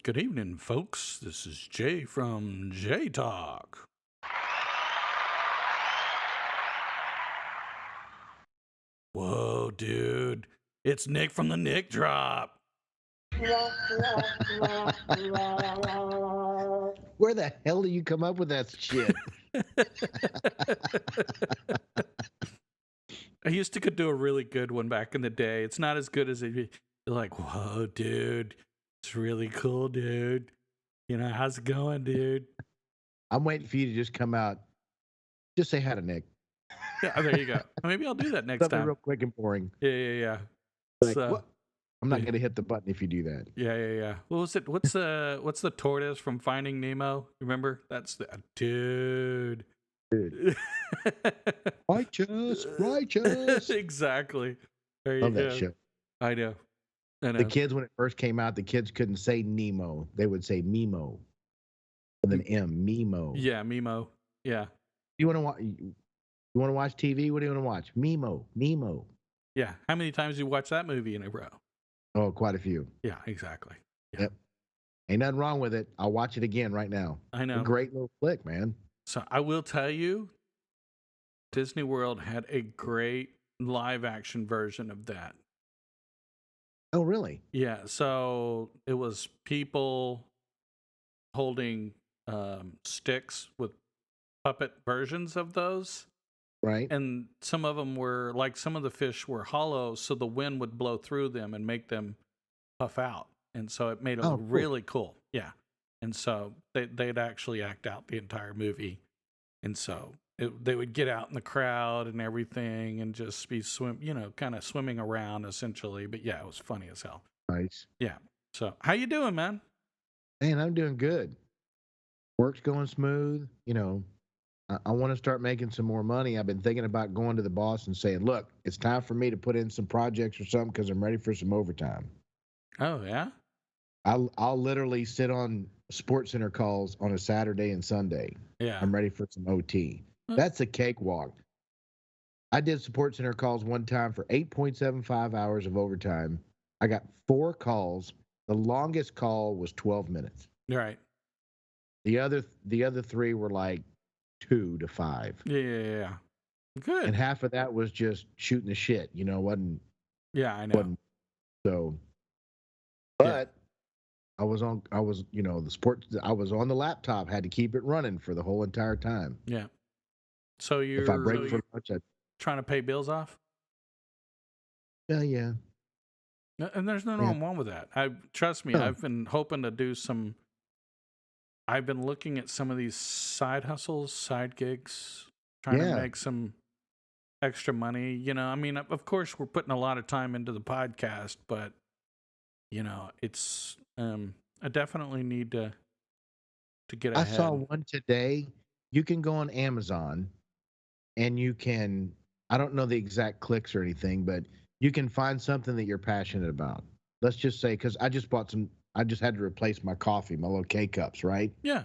Good evening, folks. This is Jay from JayTalk. Whoa, dude. It's Nick from the Nick Drop. Where the hell do you come up with that shit? I used to could do a really good one back in the day. It's not as good as you're like, whoa, dude. It's really cool, dude. You know, how's it going, dude? I'm waiting for you to just come out. Just say hi to Nick. Yeah, there you go. Maybe I'll do that next Something time. real quick and boring. Yeah. Like, So, what? I'm not yeah. going to hit the button if you do that. Yeah. What was it? What's the tortoise from Finding Nemo? Remember? That's the dude. Dude. Righteous. Exactly. There you Love go. that show. I know. The kids, when it first came out, the kids couldn't say Nemo. They would say Mimo. With an M, Mimo. Yeah, Mimo. Yeah. You want to watch? You want to watch TV? What do you want to watch? Mimo. Yeah. How many times you watch that movie in a row? Oh, quite a few. Yeah, exactly. Yeah. Yep. Ain't nothing wrong with it. I'll watch it again right now. I know. A great little flick, man. So I will tell you, Disney World had a great live action version of that. Oh, really? Yeah. So it was people holding sticks with puppet versions of those. Right. And some of them were like some of the fish were hollow, so the wind would blow through them and make them puff out. And so it made it look really cool. Yeah. And so they'd actually act out the entire movie. And so they would get out in the crowd and everything and just be kind of swimming around essentially. But yeah, it was funny as hell. Nice. Yeah. So how you doing, man? Man, I'm doing good. Work's going smooth. You know, I want to start making some more money. I've been thinking about going to the boss and saying, look, it's time for me to put in some projects or something because I'm ready for some overtime. Oh, yeah? I'll literally sit on Sports Center calls on a Saturday and Sunday. Yeah. I'm ready for some OT. That's a cakewalk. I did Sports Center calls one time for 8.75 hours of overtime. I got 4 calls. The longest call was 12 minutes. Right. The other 3 were like 2 to 5. Yeah. Good. And half of that was just shooting the shit, wasn't. Yeah, I know. So, but I was on the laptop, had to keep it running for the whole entire time. Yeah. So if I break for lunch, trying to pay bills off? Yeah. And there's nothing wrong with that. Trust me, I've been hoping to do I've been looking at some of these side hustles, side gigs, trying to make some extra money. I mean, of course, we're putting a lot of time into the podcast, but it's I definitely need to get ahead. I saw one today. You can go on Amazon, and you can. I don't know the exact clicks or anything, but you can find something that you're passionate about. Let's just say, because I just had to replace my coffee, my little K-cups, right? Yeah.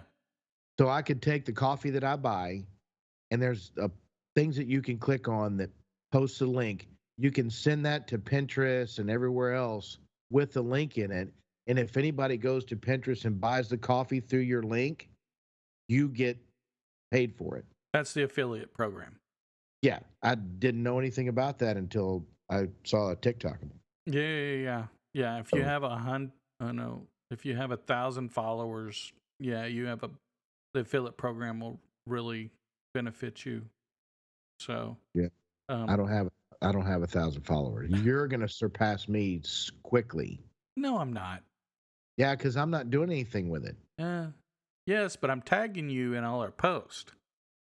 So I could take the coffee that I buy, and there's things that you can click on that posts a link. You can send that to Pinterest and everywhere else with the link in it. And if anybody goes to Pinterest and buys the coffee through your link, you get paid for it. That's the affiliate program. Yeah. I didn't know anything about that until I saw a TikTok. Yeah. If you have 1,000 followers, you have the affiliate program will really benefit you. So yeah, I don't have 1,000 followers. You're gonna surpass me quickly. No, I'm not. Yeah, because I'm not doing anything with it. Yes, but I'm tagging you in all our posts.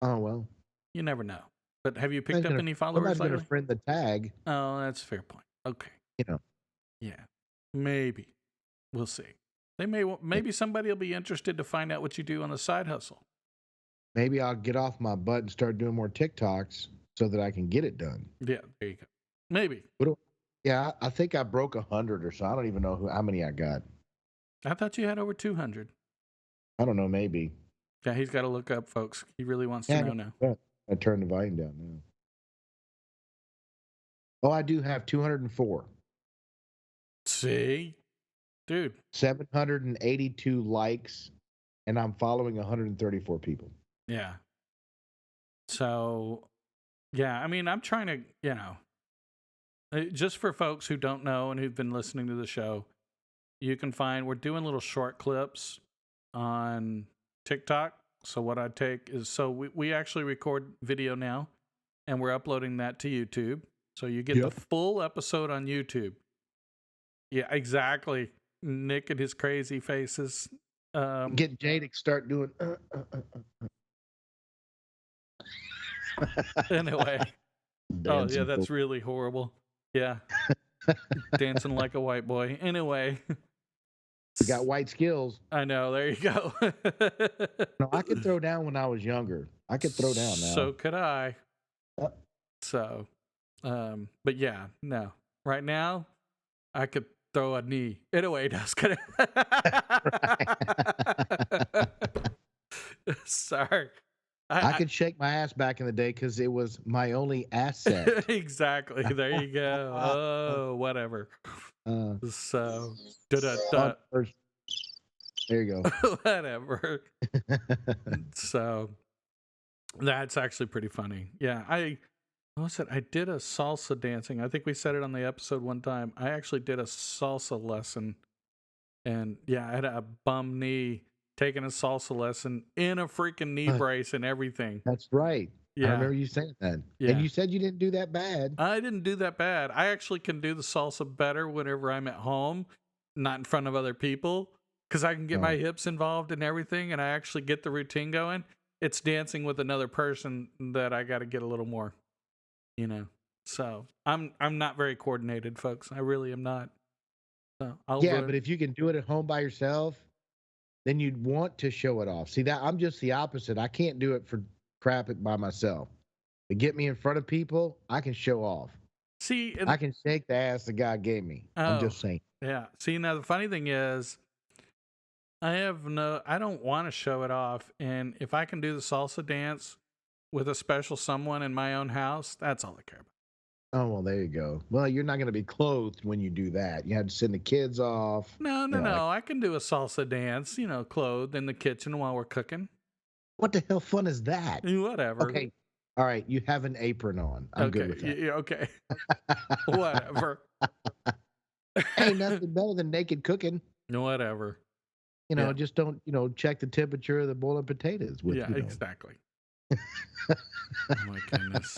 Oh well. You never know. But have you picked up any followers lately? I'm not going to friend the tag. Oh, that's a fair point. Okay. Yeah, maybe. We'll see. Maybe somebody will be interested to find out what you do on the side hustle. Maybe I'll get off my butt and start doing more TikToks so that I can get it done. Yeah, there you go. Maybe. Yeah, I think I broke 100 or so. I don't even know how many I got. I thought you had over 200. I don't know, maybe. Yeah, he's got to look up, folks. He really wants to know now. I turned the volume down now. Oh, I do have 204. See? dude. 782 likes, and I'm following 134 people. Yeah. So, yeah, I mean, I'm trying to, just for folks who don't know and who've been listening to the show, you can find we're doing little short clips on TikTok. So what I take is we actually record video now and we're uploading that to YouTube. So you get the full episode on YouTube. Yeah, exactly. Nick and his crazy faces. Get Jay to start doing. Anyway. Oh yeah, that's really horrible. Yeah. Dancing like a white boy. Anyway. You got white skills. I know. There you go. No, I could throw down when I was younger. I could throw down now. So could I. So, but yeah, no. Right now, I could throw a knee. Anyway, just kidding. Sorry. I could shake my ass back in the day because it was my only asset. Exactly. There you go. Oh, whatever. So, there you go. Whatever. So, that's actually pretty funny. Yeah, I did a salsa dancing. I think we said it on the episode one time. I actually did a salsa lesson, and yeah, I had a bum knee. Taking a salsa lesson in a freaking knee brace and everything. That's right. Yeah. I remember you saying that. Yeah. And you said you didn't do that bad. I didn't do that bad. I actually can do the salsa better whenever I'm at home, not in front of other people, because I can get my hips involved and everything, and I actually get the routine going. It's dancing with another person that I got to get a little more, So I'm not very coordinated, folks. I really am not. So but if you can do it at home by yourself, then you'd want to show it off. See, that I'm just the opposite. I can't do it for crap it by myself. To get me in front of people, I can show off. See, I can shake the ass the God gave me. I'm just saying. Yeah. See, now the funny thing is, I don't want to show it off. And if I can do the salsa dance with a special someone in my own house, that's all I care about. Oh, well, there you go. Well, you're not going to be clothed when you do that. You have to send the kids off. No. I can do a salsa dance, clothed in the kitchen while we're cooking. What the hell fun is that? Whatever. Okay. All right. You have an apron on. I'm good with that. Yeah, okay. Whatever. Ain't nothing better than naked cooking. Whatever. Just don't, check the temperature of the boiled potatoes. Exactly. Oh, my goodness.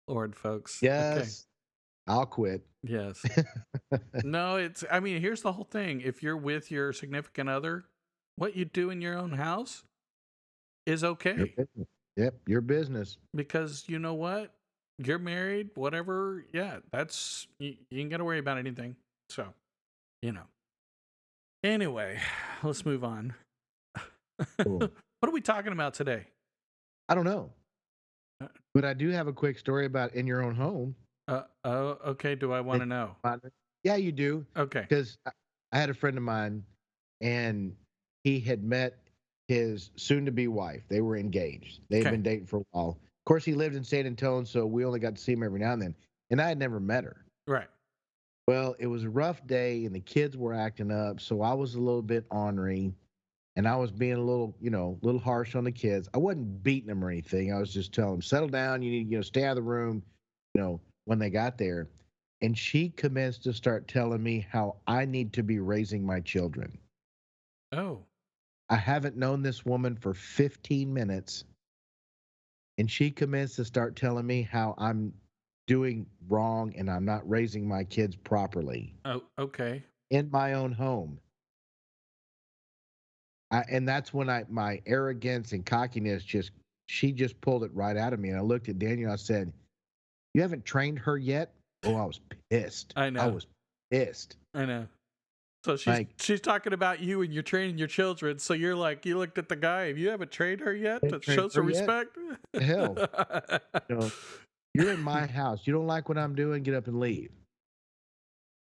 Lord, folks. Yes. Okay. I'll quit. Yes. No, here's the whole thing. If you're with your significant other, what you do in your own house is okay. Yep, your business. Because you know what? You're married, whatever. Yeah, that's, you ain't got to worry about anything. So, Anyway, let's move on. Cool. What are we talking about today? I don't know. But I do have a quick story about in your own home. Okay. Do I want to know? Yeah, you do. Okay. Because I had a friend of mine, and he had met his soon-to-be wife. They were engaged. They had been dating for a while. Of course, he lived in San Antonio, so we only got to see him every now and then. And I had never met her. Right. Well, it was a rough day, and the kids were acting up, so I was a little bit ornery. And I was being a little harsh on the kids. I wasn't beating them or anything. I was just telling them, settle down. You need, stay out of the room, when they got there. And she commenced to start telling me how I need to be raising my children. Oh. I haven't known this woman for 15 minutes. And she commenced to start telling me how I'm doing wrong and I'm not raising my kids properly. Oh, okay. In my own home. And that's when my arrogance and cockiness she just pulled it right out of me. And I looked at Daniel. I said, "You haven't trained her yet?" Oh, I was pissed. I know. I was pissed. I know. So she's talking about you and you're training your children. So you're like, you looked at the guy. You haven't trained her yet to show some respect. Hell, you're in my house. You don't like what I'm doing? Get up and leave.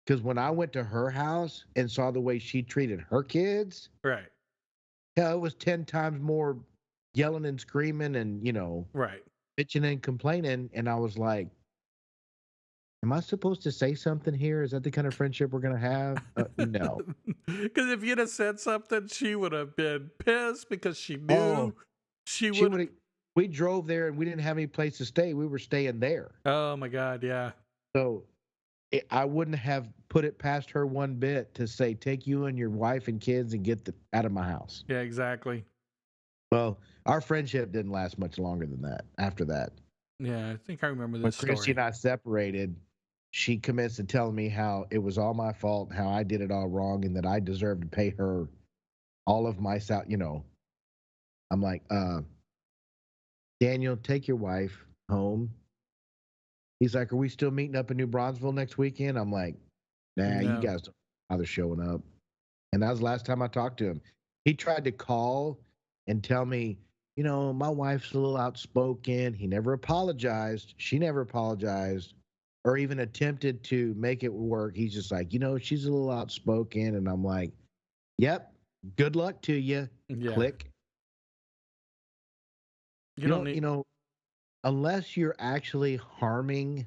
Because when I went to her house and saw the way she treated her kids, right. Hell, it was 10 times more yelling and screaming and, right. bitching and complaining. And I was like, am I supposed to say something here? Is that the kind of friendship we're gonna have? No. Because if you'd have said something, she would have been pissed because she Oh, knew she she would. would. We drove there and we didn't have any place to stay. We were staying there, Oh my God, yeah. so I wouldn't have put it past her one bit to say, "Take you and your wife and kids and get out of my house." Yeah, exactly. Well, our friendship didn't last much longer than that. After that, Yeah, I think I remember when this Christy story. and I separated, she commenced to tell me how it was all my fault, how I did it all wrong, and that I deserved to pay her all of my sal. I'm like, Daniel, take your wife home. He's like, are we still meeting up in New Braunfels next weekend? I'm like, nah, you No. guys don't bother showing up. And that was the last time I talked to him. He tried to call and tell me, my wife's a little outspoken. He never apologized. She never apologized or even attempted to make it work. He's just like, she's a little outspoken. And I'm like, yep, good luck to you. Yeah. Click. You don't need. Unless you're actually harming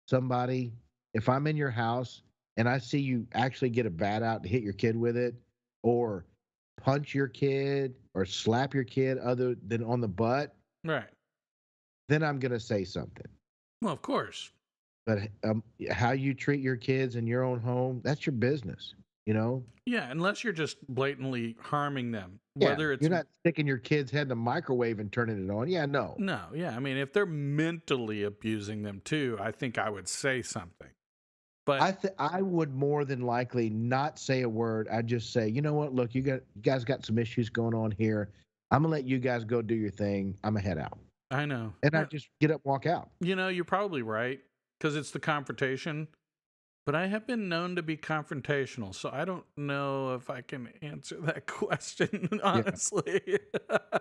somebody, if I'm in your house and I see you actually get a bat out and hit your kid with it, or punch your kid or slap your kid other than on the butt, Right. then I'm going to say something. Well, of course. But how you treat your kids in your own home, that's your business, Yeah, unless you're just blatantly harming them, Yeah, whether it's you're not sticking your kid's head in the microwave and turning it on. Yeah, no. no, yeah. I mean, if they're mentally abusing them too, I think I would say something. But I would more than likely not say a word. I'd just say, you know what? Look, you guys got some issues going on here. I'm gonna let you guys go do your thing. I'm gonna head out, I know. and I just get up, walk out. You're probably right because it's the confrontation. But I have been known to be confrontational, so I don't know if I can answer that question Yeah, honestly.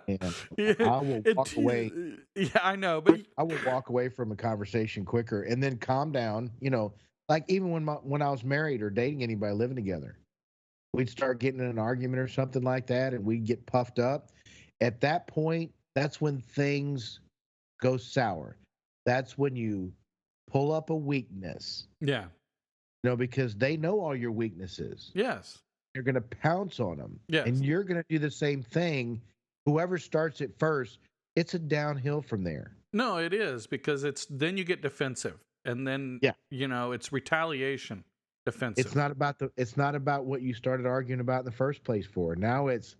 and Yeah, I will walk away. yeah, I know, but I will walk away from a conversation quicker, and then calm down. Like even when I was married or dating anybody, living together, we'd start getting in an argument or something like that, and we'd get puffed up. At that point, that's when things go sour. That's when you pull up a weakness, yeah, because they know all your weaknesses. yes, They're going to pounce on them, yes. and you're going to do the same thing. Whoever starts it first, it's a downhill from there. No, it is because it's then you get defensive, and then Yeah. it's retaliation, It's defensive. not about what you started arguing about in the first place for. Now it's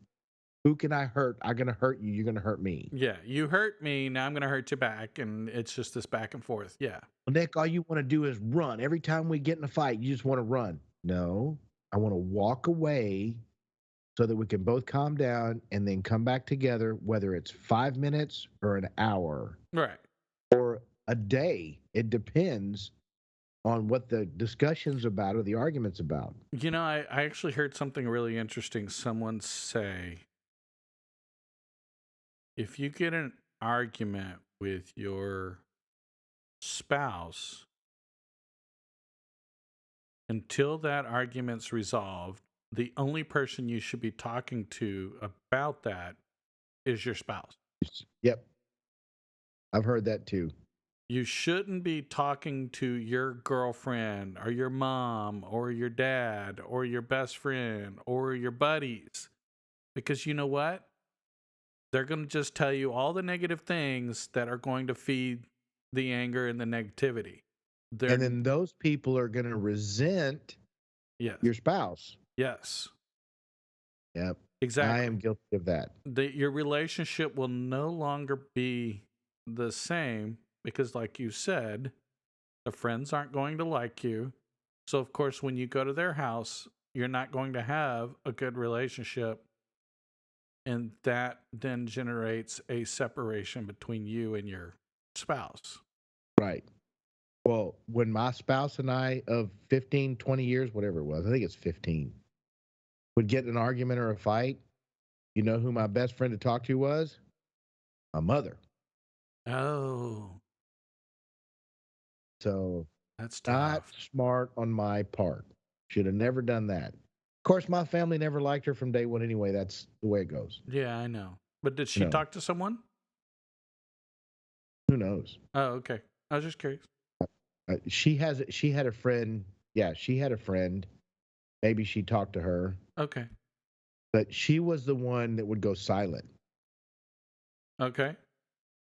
who can I hurt? I'm going to hurt you. You're going to hurt me. Yeah, you hurt me, now I'm gonna hurt you back, and it's just this back and forth. Yeah, Well, Nick, all you want to do is run. Every time we get in a fight, you just want to run. No, I want to walk away so that we can both calm down and then come back together, whether it's 5 minutes or an hour right. or a day. It depends on what the discussion's about or the argument's about. I actually heard something really interesting. Someone say, if you get an argument with your spouse, until that argument's resolved, the only person you should be talking to about that is your spouse. Yep. I've heard that too. You shouldn't be talking to your girlfriend or your mom or your dad or your best friend or your buddies, because you know what? They're going to just tell you all the negative things that are going to feed the anger and the negativity. And then those people are going to resent Yes. your spouse. Yes. Yep. Exactly. I am guilty of that. Your relationship will no longer be the same because, like you said, the friends aren't going to like you. So, of course, when you go to their house, you're not going to have a good relationship. And that then generates a separation between you and your spouse. Right. Well, when my spouse and I of 15, 20 years, whatever it was, I think it's 15, would get in an argument or a fight, you know who my best friend to talk to was? My mother. Oh, So that's not tough. smart on my part. Should have never done that. Of course, my family never liked her from day one anyway. That's the way it goes. Yeah, I know. But did she You know, talk to someone? who knows? Oh, okay. I was just curious. She had a friend. Yeah, she had a friend. Maybe she talked to her, Okay. but she was the one that would go silent. Okay.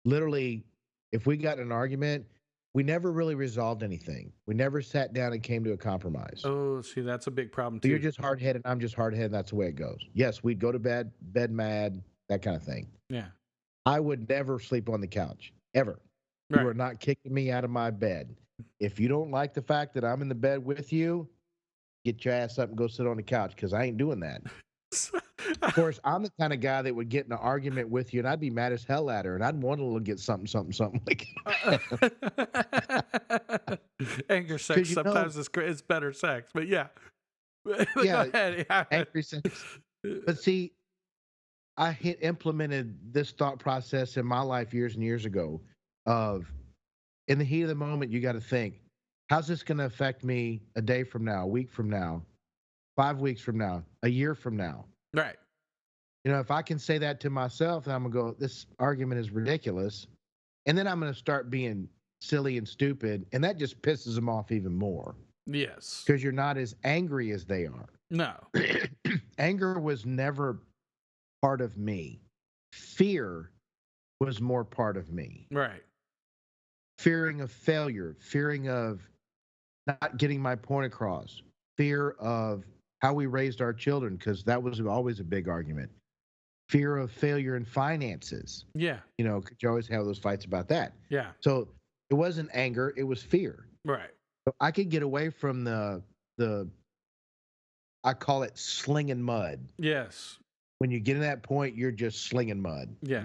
Literally, if we got in an argument, we never really resolved anything. We never sat down and came to a compromise. Oh, see, that's a big problem So you're too. just hard headed. I'm just hard headed. That's the way it goes. Yes, we'd go to bed mad, that kind of thing. Yeah. I would never sleep on the couch ever. You Right. are not kicking me out of my bed. If you don't like the fact that I'm in the bed with you, get your ass up and go sit on the couch because I ain't doing that. Of course, I'm the kind of guy that would get in an argument with you, and I'd be mad as hell at her, and I'd want to get something like Anger sex because sometimes is better sex, but yeah. But go yeah, ahead. Yeah. angry sex. But see, I had implemented this thought process in my life years and years ago. Of in the heat of the moment, you got to think, how's this going to affect me a day from now, a week from now, 5 weeks from now, a year from now? Right. If I can say that to myself, then I'm gonna go, this argument is ridiculous. And then I'm gonna start being silly and stupid. And that just pisses them off even more. Yes. Because you're not as angry as they are. No. Anger was never part of me. Fear was more part of me. Right. Fearing of failure, fearing of not getting my point across, fear of how we raised our children, because that was always a big argument. Fear of failure in finances. Yeah. You always have those fights about that. Yeah. So it wasn't anger, it was fear. Right. So I could get away from the I call it slinging mud. Yes. When you get to that point, you're just slinging mud. Yes.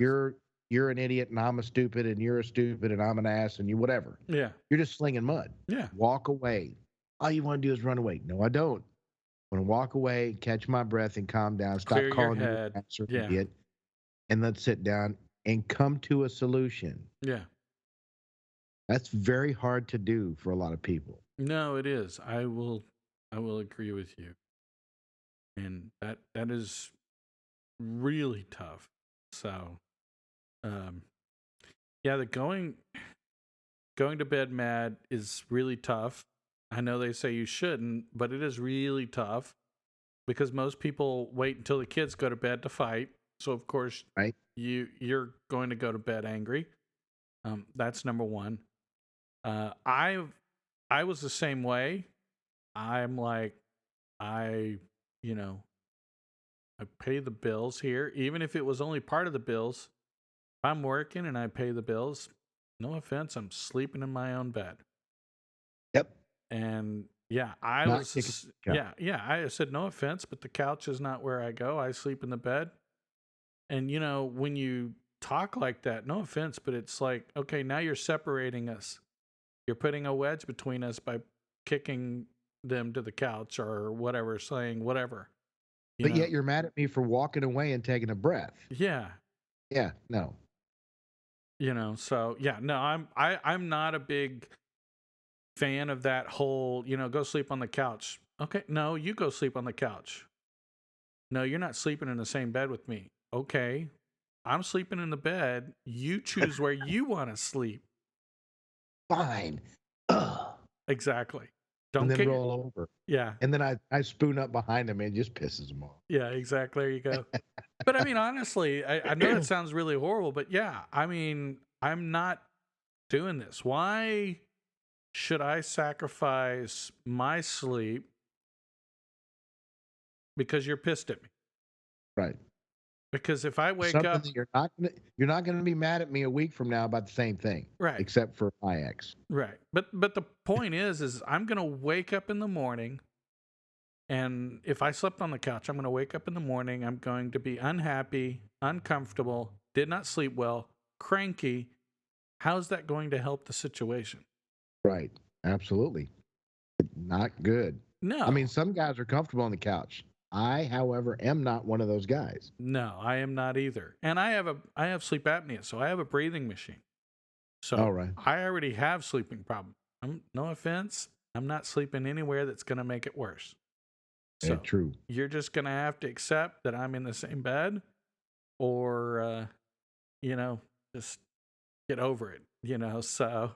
You're an idiot and I'm a stupid and you're a stupid and I'm an ass and you whatever. Yeah. You're just slinging mud. Yeah. Walk away. All you want to do is run away. No, I don't. I want to walk away, catch my breath, and calm down. Stop Clear your calling you head. an ass or Yeah. idiot, and let's sit down and come to a solution. Yeah. That's very hard to do for a lot of people. No, it is. I will agree with you. And that is really tough. So, yeah, the going to bed mad is really tough. I know they say you shouldn't, but it is really tough because most people wait until the kids go to bed to fight. So of course, right? You're going to go to bed angry. That's number one. I was the same way. I'm like, I pay the bills here, even if it was only part of the bills. If I'm working and I pay the bills, no offense, I'm sleeping in my own bed. Yep. And yeah, I said no offense, but the couch is not where I go. I sleep in the bed. And when you talk like that, no offense, but it's like, okay, now you're separating us. You're putting a wedge between us by kicking them to the couch or whatever, saying whatever. But yet you're mad at me for walking away and taking a breath. Yeah. Yeah, no. So yeah, no, I'm not a big fan of that whole, go sleep on the couch. Okay, no, you go sleep on the couch. No, you're not sleeping in the same bed with me. Okay, I'm sleeping in the bed. You choose where you want to sleep. Fine. Exactly. And then roll over. Yeah. And then I spoon up behind him and it just pisses him off. Yeah, exactly. There you go. But I mean, honestly, I know that sounds really horrible, but yeah, I mean, I'm not doing this. Why should I sacrifice my sleep because you're pissed at me? Right. Because if I wake something up, that you're not gonna be mad at me a week from now about the same thing, right? Except for my ex, right? But the point is I'm gonna wake up in the morning, and if I slept on the couch, I'm gonna wake up in the morning. I'm going to be unhappy, uncomfortable, did not sleep well, cranky. How's that going to help the situation? Right. Absolutely. Not good. No. I mean, some guys are comfortable on the couch. I, however, am not one of those guys. No, I am not either. And I have sleep apnea, so I have a breathing machine. So right. I already have sleeping problems. No offense, I'm not sleeping anywhere that's going to make it worse. So true. You're just going to have to accept that I'm in the same bed, or just get over it. So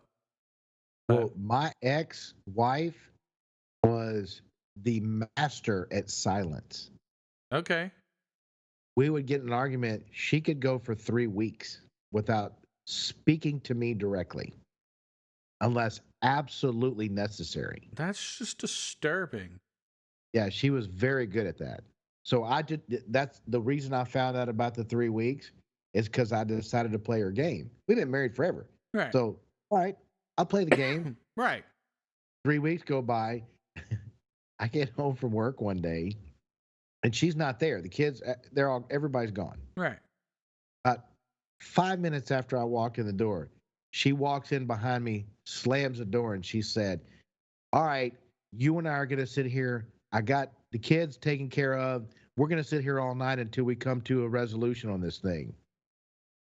Well, my ex-wife was the master at silence. Okay. We would get in an argument. She could go for 3 weeks without speaking to me directly, unless absolutely necessary. That's just disturbing. Yeah, she was very good at that. So that's the reason I found out about the 3 weeks is because I decided to play her game. We've been married forever. Right. So, all right, I'll play the game. Right. 3 weeks go by. I get home from work one day and she's not there. The kids, everybody's gone. Right. 5 minutes after I walked in the door, she walks in behind me, slams the door, and she said, all right, you and I are going to sit here. I got the kids taken care of. We're going to sit here all night until we come to a resolution on this thing.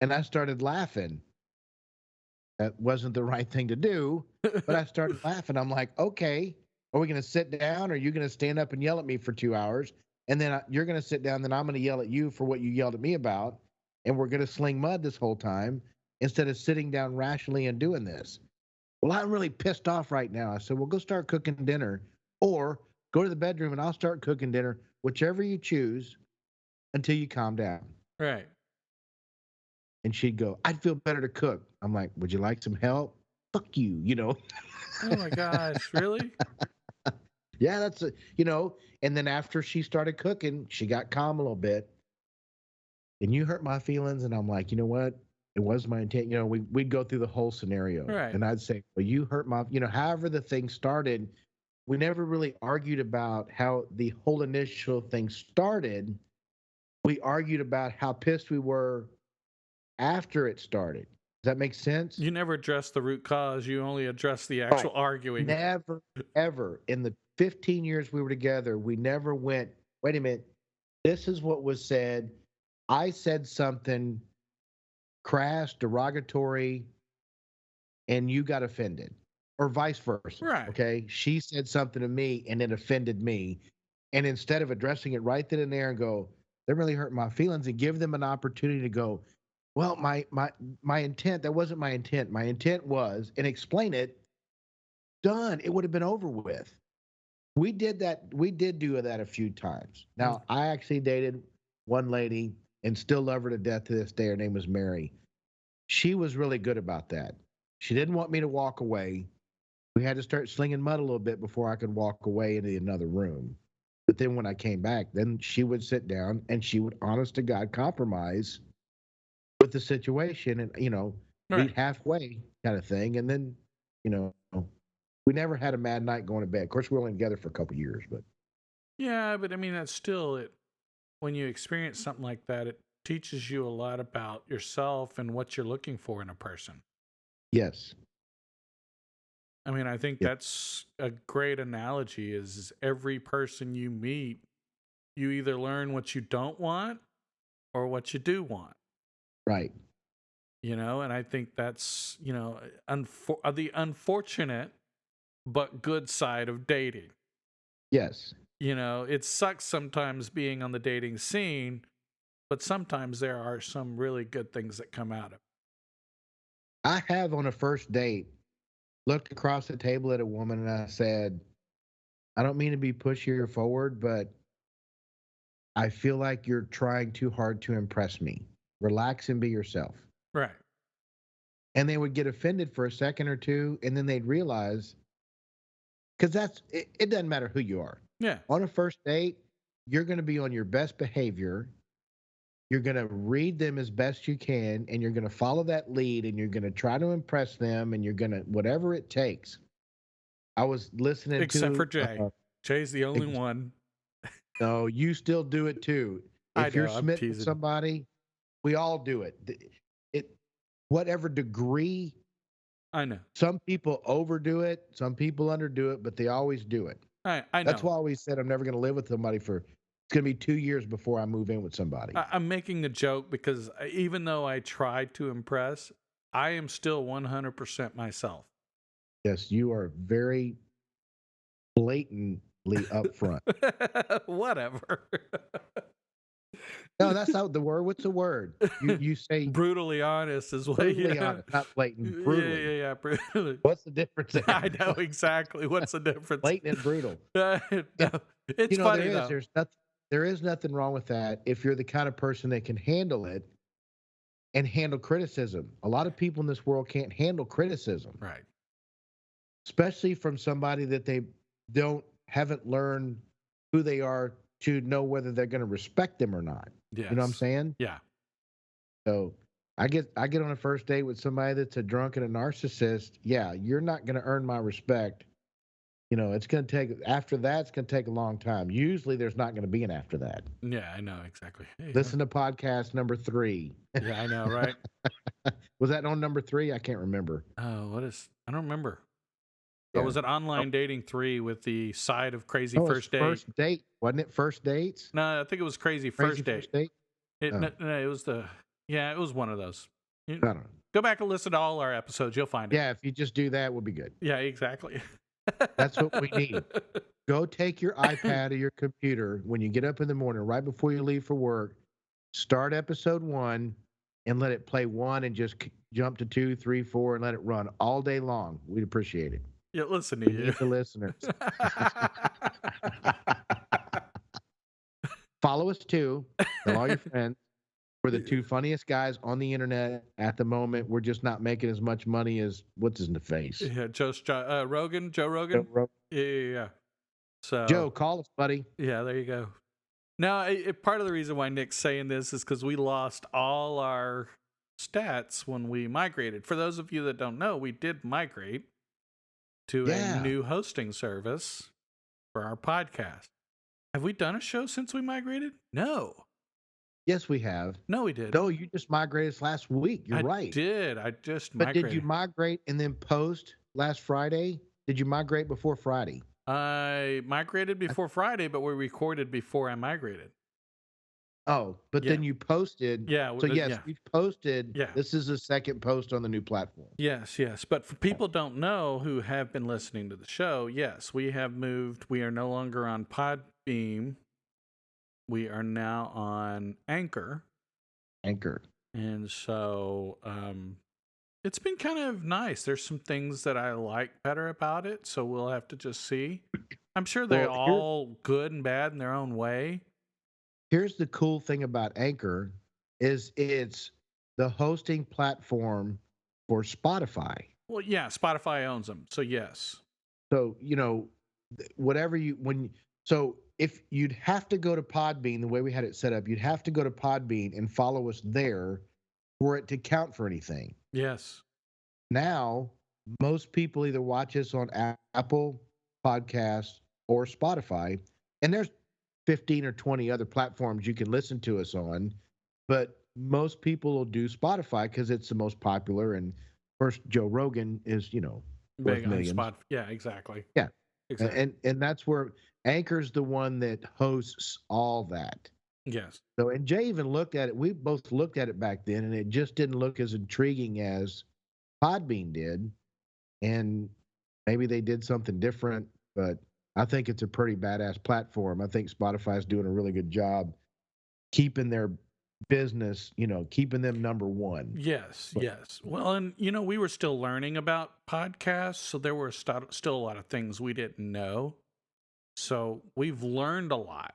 And I started laughing. That wasn't the right thing to do, but I started laughing. I'm like, okay, are we going to sit down? Or are you going to stand up and yell at me for 2 hours? And then you're going to sit down, then I'm going to yell at you for what you yelled at me about. And we're going to sling mud this whole time instead of sitting down rationally and doing this. Well, I'm really pissed off right now. I said, well, go start cooking dinner or go to the bedroom and I'll start cooking dinner, whichever you choose until you calm down. Right. And she'd go, I'd feel better to cook. I'm like, would you like some help? Fuck you, you know? Oh my gosh, really? Yeah, that's and then after she started cooking, she got calm a little bit. And you hurt my feelings. And I'm like, you know what? It was my intent. We'd go through the whole scenario. Right. And I'd say, well, you hurt my, however the thing started, we never really argued about how the whole initial thing started. We argued about how pissed we were after it started. Does that make sense? You never address the root cause. You only address the actual arguing. Never, ever. In the 15 years we were together, we never went, wait a minute, this is what was said. I said something crass, derogatory, and you got offended, or vice versa. Right. Okay. She said something to me and it offended me. And instead of addressing it right then and there and go, that really hurt my feelings, and give them an opportunity to go, well, my intent, that wasn't my intent. My intent was, and explain it, done. It would have been over with. We did that. We did do that a few times. Now, I actually dated one lady and still love her to death to this day. Her name was Mary. She was really good about that. She didn't want me to walk away. We had to start slinging mud a little bit before I could walk away into another room. But then when I came back, then she would sit down and she would, honest to God, compromise with the situation and, meet halfway kind of thing. And then, we never had a mad night going to bed. Of course, we were only together for a couple of years, but. Yeah, but I mean, that's still it. When you experience something like that, it teaches you a lot about yourself and what you're looking for in a person. Yes. I mean, I think that's a great analogy is every person you meet, you either learn what you don't want or what you do want. Right. And I think that's, the unfortunate but good side of dating. Yes. It sucks sometimes being on the dating scene, but sometimes there are some really good things that come out of it. I have on a first date looked across the table at a woman and I said, I don't mean to be pushy or forward, but I feel like you're trying too hard to impress me. Relax and be yourself. Right. And they would get offended for a second or two, and then they'd realize, because it doesn't matter who you are. Yeah. On a first date, you're going to be on your best behavior. You're going to read them as best you can, and you're going to follow that lead, and you're going to try to impress them, and you're going to, whatever it takes. I was listening Except for Jay. Jay's the only one. No, you still do it too. If you're smitten with somebody, we all do it. Whatever degree. I know. Some people overdo it, some people underdo it, but they always do it. I know. That's why I always said I'm never going to live with somebody it's going to be 2 years before I move in with somebody. I'm making a joke because even though I try to impress, I am still 100% myself. Yes, you are very blatantly upfront. Whatever. No, that's not the word. What's the word? You say Brutally honest is what. brutally Yeah. honest, not blatant. Yeah, Brutally. yeah, yeah. Brutally. What's the difference I there? know exactly. What's the difference? Blatant and brutal. No, And it's funny though. there is nothing wrong with that if you're the kind of person that can handle it and handle criticism. A lot of people in this world can't handle criticism, Right. especially from somebody that they haven't learned who they are to know whether they're going to respect them or not. Yes. You know what I'm saying? Yeah. So I get on a first date with somebody that's a drunk and a narcissist. Yeah, you're not going to earn my respect. It's going to take after that. It's going to take a long time. Usually, there's not going to be an after that. Yeah, I know exactly. Listen to podcast number 3. Yeah, I know, right? Was that on number 3? I can't remember. Oh, I don't remember. Yeah. Or was it Online Dating 3 with the side of Crazy Oh, First Date? First date, wasn't it? First dates. No, I think it was Crazy First Date. First date. It was it was one of those. I don't know. Go back and listen to all our episodes. You'll find it. Yeah, if you just do that, we'll be good. Yeah, exactly. That's what we need. Go take your iPad or your computer when you get up in the morning, right before you leave for work. Start episode 1 and let it play 1 and just jump to 2, 3, 4 and let it run all day long. We'd appreciate it. Yeah, listen to We you. need the listeners. Follow us too. Tell all your friends. We're the 2 funniest guys on the internet at the moment. We're just not making as much money as what's in the face. Yeah, Joe Rogan. Joe Rogan. Yeah. So Joe, call us, buddy. Yeah, there you go. Now, part of the reason why Nick's saying this is because we lost all our stats when we migrated. For those of you that don't know, we did migrate to a new hosting service for our podcast. Have we done a show since we migrated? No. Yes, we have. No, we did. No, you just migrated last week. You're right. I did. I just But migrated. did you migrate and then post last Friday? Did you migrate before Friday? I migrated before Friday, but we recorded before I migrated. Oh, but then you posted. Yeah. So yes, we've posted. Yeah. This is the second post on the new platform. Yes. But for people don't know who have been listening to the show, yes, we have moved. We are no longer on Podbeam. We are now on Anchor. And so it's been kind of nice. There's some things that I like better about it, so we'll have to just see. I'm sure they're all good and bad in their own way. Here's the cool thing about Anchor is it's the hosting platform for Spotify. Well, yeah, Spotify owns them, so yes. So, if you'd have to go to Podbean, the way we had it set up, you'd have to go to Podbean and follow us there for it to count for anything. Yes. Now, most people either watch us on Apple Podcasts or Spotify, and there's 15 or 20 other platforms you can listen to us on, but most people will do Spotify because it's the most popular. And first, Joe Rogan is, worth millions. Yeah, exactly. Yeah. Exactly. And that's where Anchor's the one that hosts all that. Yes. So, and Jay even looked at it. We both looked at it back then, and it just didn't look as intriguing as Podbean did. And maybe they did something different, but I think it's a pretty badass platform. I think Spotify's doing a really good job keeping their business, keeping them number one. Yes. Well, and we were still learning about podcasts, so there were still a lot of things we didn't know. So we've learned a lot.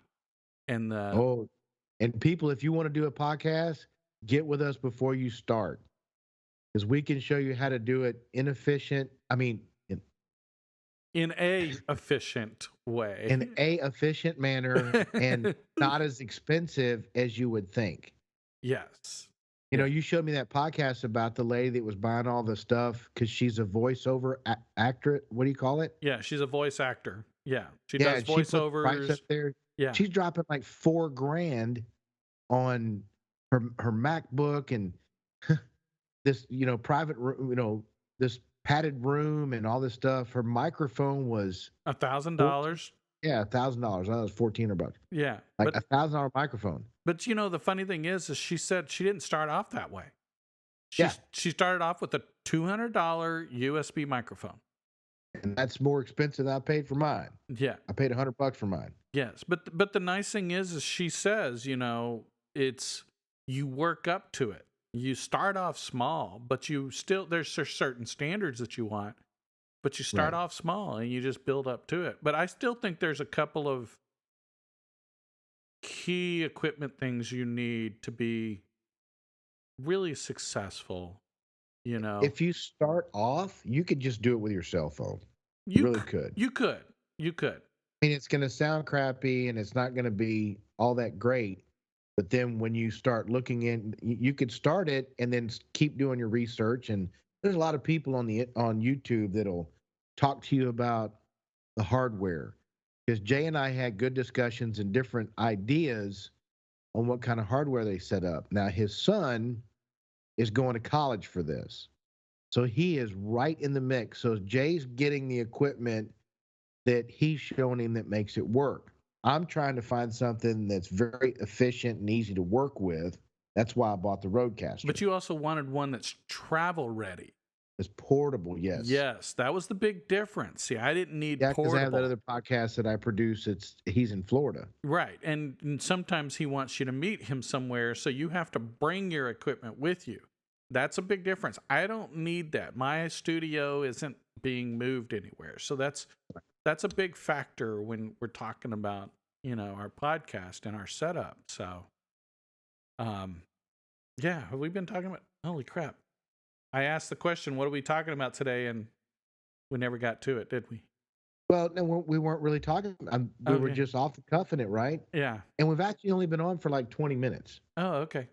And and people, if you want to do a podcast, get with us before you start, because we can show you how to do it in a efficient way, in a efficient manner, and not as expensive as you would think. Yes. You showed me that podcast about the lady that was buying all the stuff because she's a voiceover actor. What do you call it? Yeah, she's a voice actor. Yeah, she does voiceovers. Price up there. Yeah, she's dropping like $4,000 on her MacBook and this, private room, this padded room and all this stuff. Her microphone was $1,000. Yeah, $1,000. That was $1,400. Yeah, like $1,000 microphone. But the funny thing is she said she didn't start off that way. She started off with a $200 USB microphone. And that's more expensive than I paid for mine. Yeah. I paid $100 for mine. Yes. But the nice thing is she says, you work up to it. You start off small, but there's certain standards that you want, but you start Right. off small and you just build up to it. But I still think there's a couple of key equipment things you need to be really successful, you know. If you start off, you could just do it with your cell phone. You You really c- could. you could. You could. I mean, it's going to sound crappy and it's not going to be all that great. But then when you start looking in, you could start it and then keep doing your research. And there's a lot of people on YouTube that'll talk to you about the hardware. Because Jay and I had good discussions and different ideas on what kind of hardware they set up. Now his son is going to college for this, so he is right in the mix. So Jay's getting the equipment that he's showing him that makes it work. I'm trying to find something that's very efficient and easy to work with. That's why I bought the Roadcaster. But you also wanted one that's travel ready. It's portable, yes. Yes, that was the big difference. See, I didn't need Yeah, because I have that portable. other podcast that I produce. He's in Florida. Right. And sometimes he wants you to meet him somewhere, so you have to bring your equipment with you. That's a big difference. I don't need that. My studio isn't being moved anywhere. So that's a big factor when we're talking about, our podcast and our setup. So yeah, have we been talking about, holy crap. I asked the question, what are we talking about today? And we never got to it, did we? Well, no, we weren't really talking. We were just off the cuffing it, right? Yeah. And we've actually only been on for like 20 minutes. Oh, okay.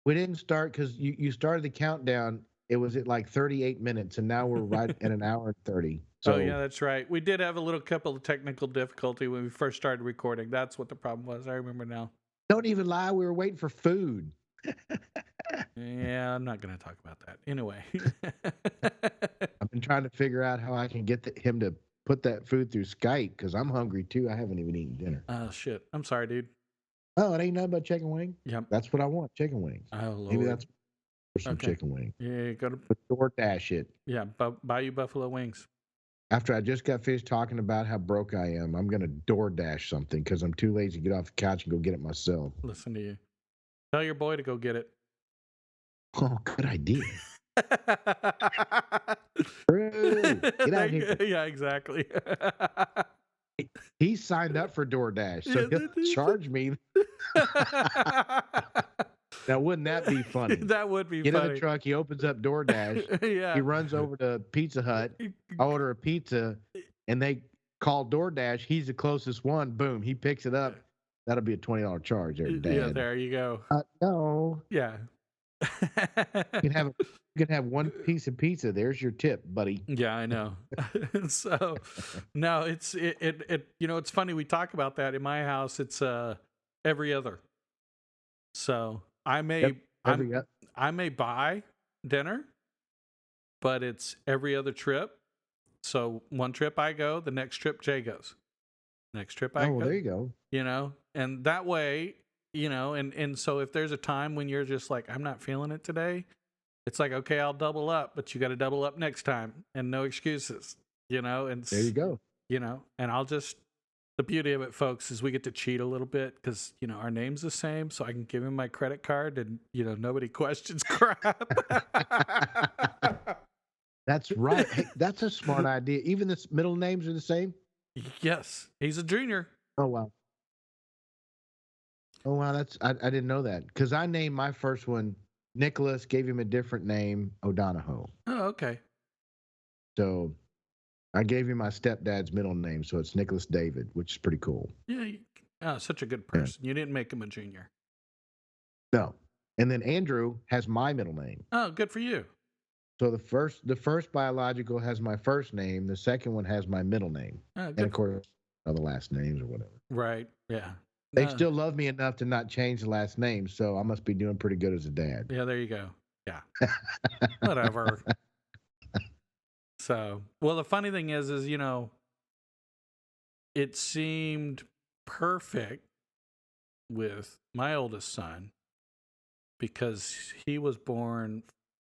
We didn't start because you started the countdown. It was at like 38 minutes, and now we're right at an hour and 30. So, oh, yeah, that's right. We did have a couple of technical difficulty when we first started recording. That's what the problem was. I remember now. Don't even lie. We were waiting for food. Yeah, I'm not going to talk about that. Anyway. I've been trying to figure out how I can get him to put that food through Skype because I'm hungry too. I haven't even eaten dinner. Oh, shit. I'm sorry, dude. Oh, it ain't nothing but chicken wing? Yep. That's what I want, chicken wings. Oh, Lord. Maybe that's for some chicken wings. Yeah, go to DoorDash it. Yeah, buy you buffalo wings. After I just got finished talking about how broke I am, I'm going to DoorDash something because I'm too lazy to get off the couch and go get it myself. Listen to you. Tell your boy to go get it. Oh, good idea. True. Get out here. Yeah, exactly. He signed up for DoorDash, so he'll charge me. Now, wouldn't that be funny? That would be Get funny. in the truck, he opens up DoorDash, yeah. he runs over to Pizza Hut, I order a pizza, and they call DoorDash. He's the closest one. Boom, he picks it up. That'll be a $20 charge there, Dad. Yeah, there you go. No. Yeah. You can have one piece of pizza. There's your tip, buddy. Yeah, I know. So, no, it's it's funny we talk about that in my house. It's every other. So I may buy dinner, but it's every other trip. So one trip I go, the next trip Jay goes. Next trip I go. Oh, there you go. And that way, and so if there's a time when you're just like, I'm not feeling it today, it's like, okay, I'll double up, but you got to double up next time and no excuses, and there you go. And the beauty of it, folks, is we get to cheat a little bit because, our name's the same. So I can give him my credit card and, nobody questions crap. That's right. Hey, that's a smart idea. Even the middle names are the same? Yes. He's a junior. Oh, wow. Oh, wow. I didn't know that because I named my first one Nicholas, gave him a different name, O'Donohoe. Oh, okay. So I gave him my stepdad's middle name, so it's Nicholas David, which is pretty cool. Yeah, such a good person. Yeah. You didn't make him a junior. No. And then Andrew has my middle name. Oh, good for you. So the first biological has my first name. The second one has my middle name. Oh, and of course, other last names or whatever. Right. Yeah. They still love me enough to not change the last name, so I must be doing pretty good as a dad. Yeah, there you go. Yeah. Whatever. So, well, the funny thing is, it seemed perfect with my oldest son because he was born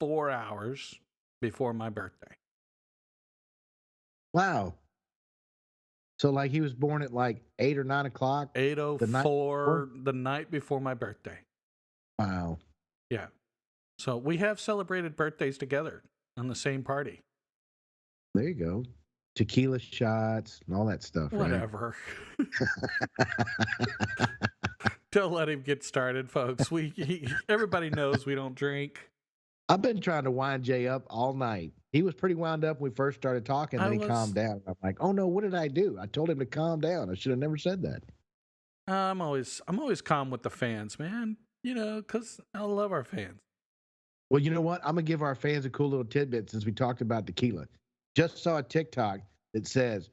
4 hours before my birthday. Wow. So like he was born at like 8 or 9 o'clock? 8:04 the night before my birthday. Wow. Yeah. So we have celebrated birthdays together on the same party. There you go. Tequila shots and all that stuff, right? Whatever. Don't let him get started, folks. Everybody knows we don't drink. I've been trying to wind Jay up all night. He was pretty wound up when we first started talking, then he calmed down. I'm like, oh no, what did I do? I told him to calm down. I should have never said that. I'm always calm with the fans, man. You know, because I love our fans. Well, you know what? I'm gonna give our fans a cool little tidbit since we talked about tequila. Just saw a TikTok that says,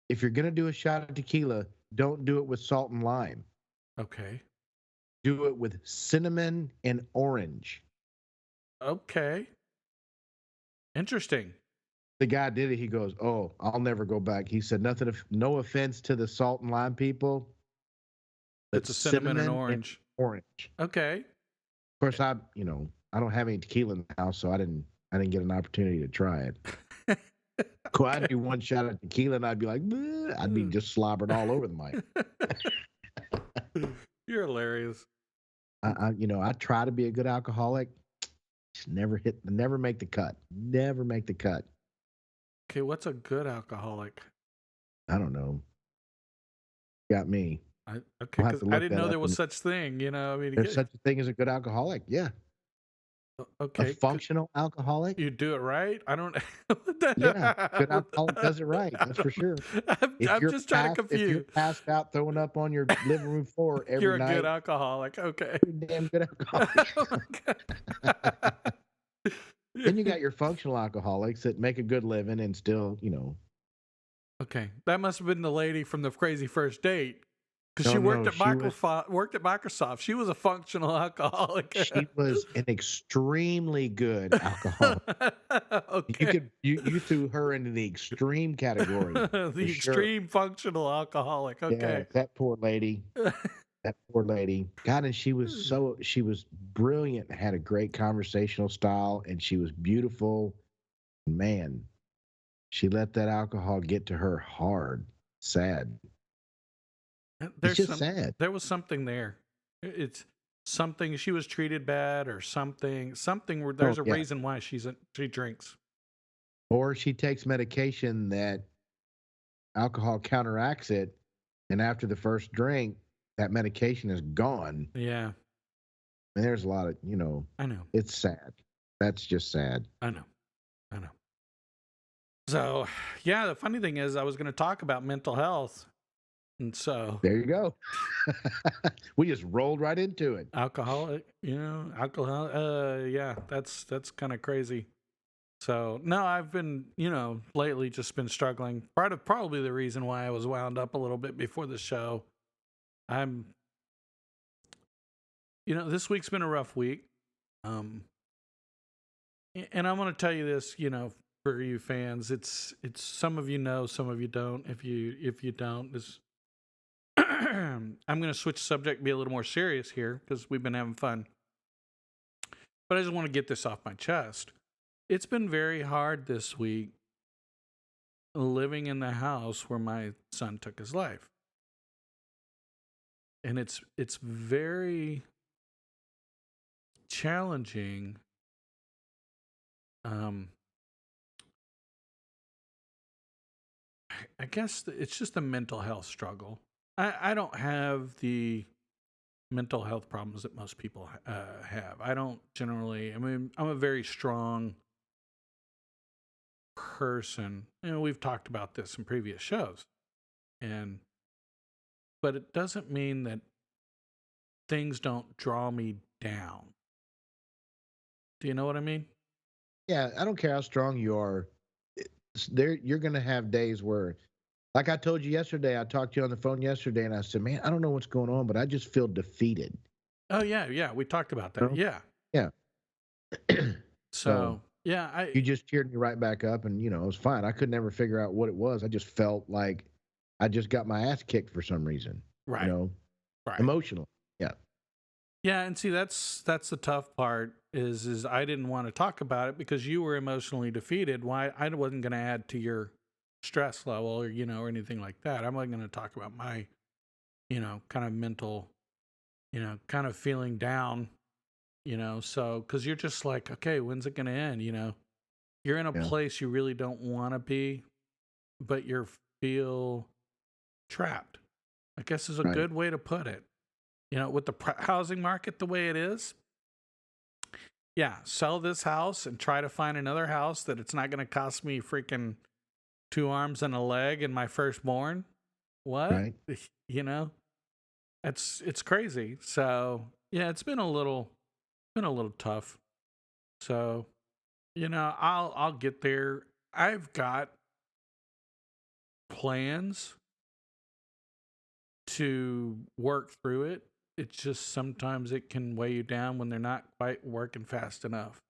if you're gonna do a shot of tequila, don't do it with salt and lime. Okay. Do it with cinnamon and orange. Okay. Interesting. The guy did it. He goes, "Oh, I'll never go back." He said, "Nothing. No offense to the salt and lime people, but It's a cinnamon and orange. Orange. Okay. Of course, I don't have any tequila in the house, so I didn't get an opportunity to try it. Cool, I'd do one shot of tequila, and I'd be like, bleh. I'd be just slobbering all over the mic. You're hilarious. I try to be a good alcoholic. Just never make the cut. Never make the cut. Okay, what's a good alcoholic? I don't know. Got me. Okay, because I didn't know there was such thing. You know, I mean, there's such a thing as a good alcoholic. Yeah. Okay. A functional alcoholic. You do it right. I don't. Yeah, good alcoholic does it right. That's for sure. I'm just trying to confuse. If you're passed out throwing up on your living room floor every you're a night, good alcoholic. Okay. You're a damn good alcoholic. Oh then you got your functional alcoholics that make a good living and still, Okay, that must have been the lady from the Crazy First Date. Because she worked at Microsoft. She was a functional alcoholic. She was an extremely good alcoholic. Okay. You threw her into the extreme category. The extreme functional alcoholic. Okay. Yeah, that poor lady. That poor lady. God, and she was brilliant, had a great conversational style, and she was beautiful. Man, she let that alcohol get to her hard. Sad. It's just sad. There was something there. It's something, she was treated bad or something where there's a reason why she drinks. Or she takes medication that alcohol counteracts it, and after the first drink, that medication is gone. Yeah. And there's a lot of, I know. It's sad. That's just sad. I know. So, yeah, the funny thing is I was going to talk about mental health. And so there you go. We just rolled right into it. Alcohol. Yeah, that's kind of crazy. So no, I've been, lately just been struggling. Probably the reason why I was wound up a little bit before the show. This week's been a rough week. And I'm going to tell you this, for you fans, it's some of you know, some of you don't. If you don't, this. I'm going to switch subject and be a little more serious here because we've been having fun. But I just want to get this off my chest. It's been very hard this week living in the house where my son took his life. And it's very challenging. I guess it's just a mental health struggle. I don't have the mental health problems that most people have. I don't generally. I mean, I'm a very strong person. We've talked about this in previous shows, but it doesn't mean that things don't draw me down. Do you know what I mean? Yeah, I don't care how strong you are. You're going to have days where. Like I told you yesterday, I talked to you on the phone yesterday, and I said, man, I don't know what's going on, but I just feel defeated. Oh, yeah. We talked about that. Yeah. So, yeah. You just cheered me right back up, and, it was fine. I could never figure out what it was. I just felt like I just got my ass kicked for some reason. Right. Right. Emotional. Yeah. Yeah, and see, that's the tough part is I didn't want to talk about it because you were emotionally defeated. Why I wasn't going to add to your stress level or or anything like that. I'm not going to talk about my kind of mental kind of feeling down So because you're just like, okay, when's it going to end? You're in a Yeah. place you really don't want to be, but you feel trapped. I guess is a Right. good way to put it. With the housing market the way it is, yeah, sell this house and try to find another house that it's not going to cost me freaking 2 arms and a leg and my firstborn. What? Right. You know, it's crazy. So yeah, it's been a little tough. So I'll get there. I've got plans to work through it. It's just sometimes it can weigh you down when they're not quite working fast enough.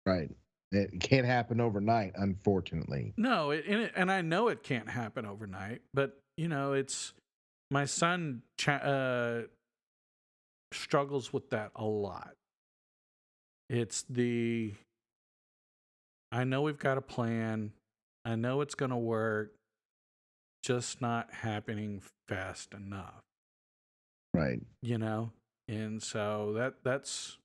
Right. It can't happen overnight, unfortunately. No, and I know it can't happen overnight, but it's my son struggles with that a lot. It's I know we've got a plan. I know it's going to work, just not happening fast enough. Right. And so that's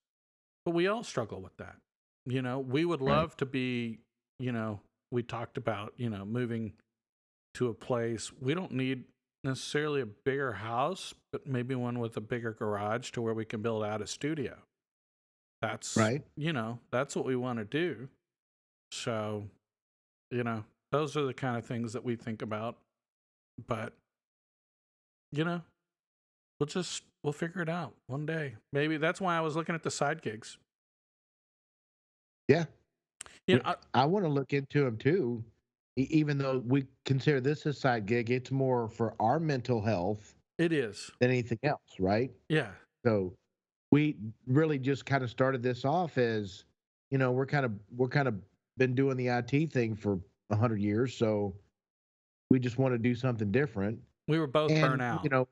but we all struggle with that. We would Right. love to be, we talked about, moving to a place. We don't need necessarily a bigger house, but maybe one with a bigger garage to where we can build out a studio. That's, Right. That's what we want to do. So, those are the kind of things that we think about. But, you know, we'll figure it out one day. Maybe that's why I was looking at the side gigs. Yeah. You know, I want to look into them too. Even though we consider this a side gig, it's more for our mental health it is. than anything else, right? Yeah. So we really just kind of started this off as, we're kind of been doing the IT thing for 100 years, so we just want to do something different. We were both burnt And out.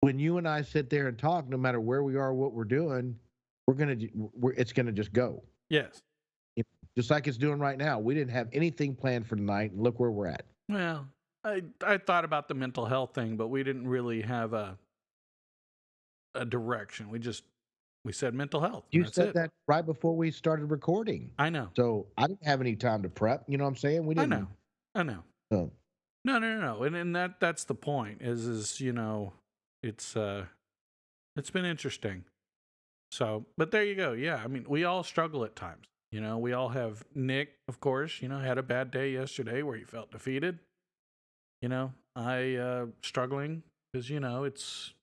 when you and I sit there and talk, no matter where we are, what we're doing, it's gonna just go. Yes. Just like it's doing right now. We didn't have anything planned for tonight, and look where we're at. Well, I thought about the mental health thing, but we didn't really have a direction. We said mental health. You That's said it. that right before we started recording. I know. So I didn't have any time to prep. You know what I'm saying? We didn't. I know. So. No. And that's the point. Is it's been interesting. So, but there you go. Yeah, I mean, we all struggle at times. We all have. Nick, of course, had a bad day yesterday where he felt defeated. I struggling because it's.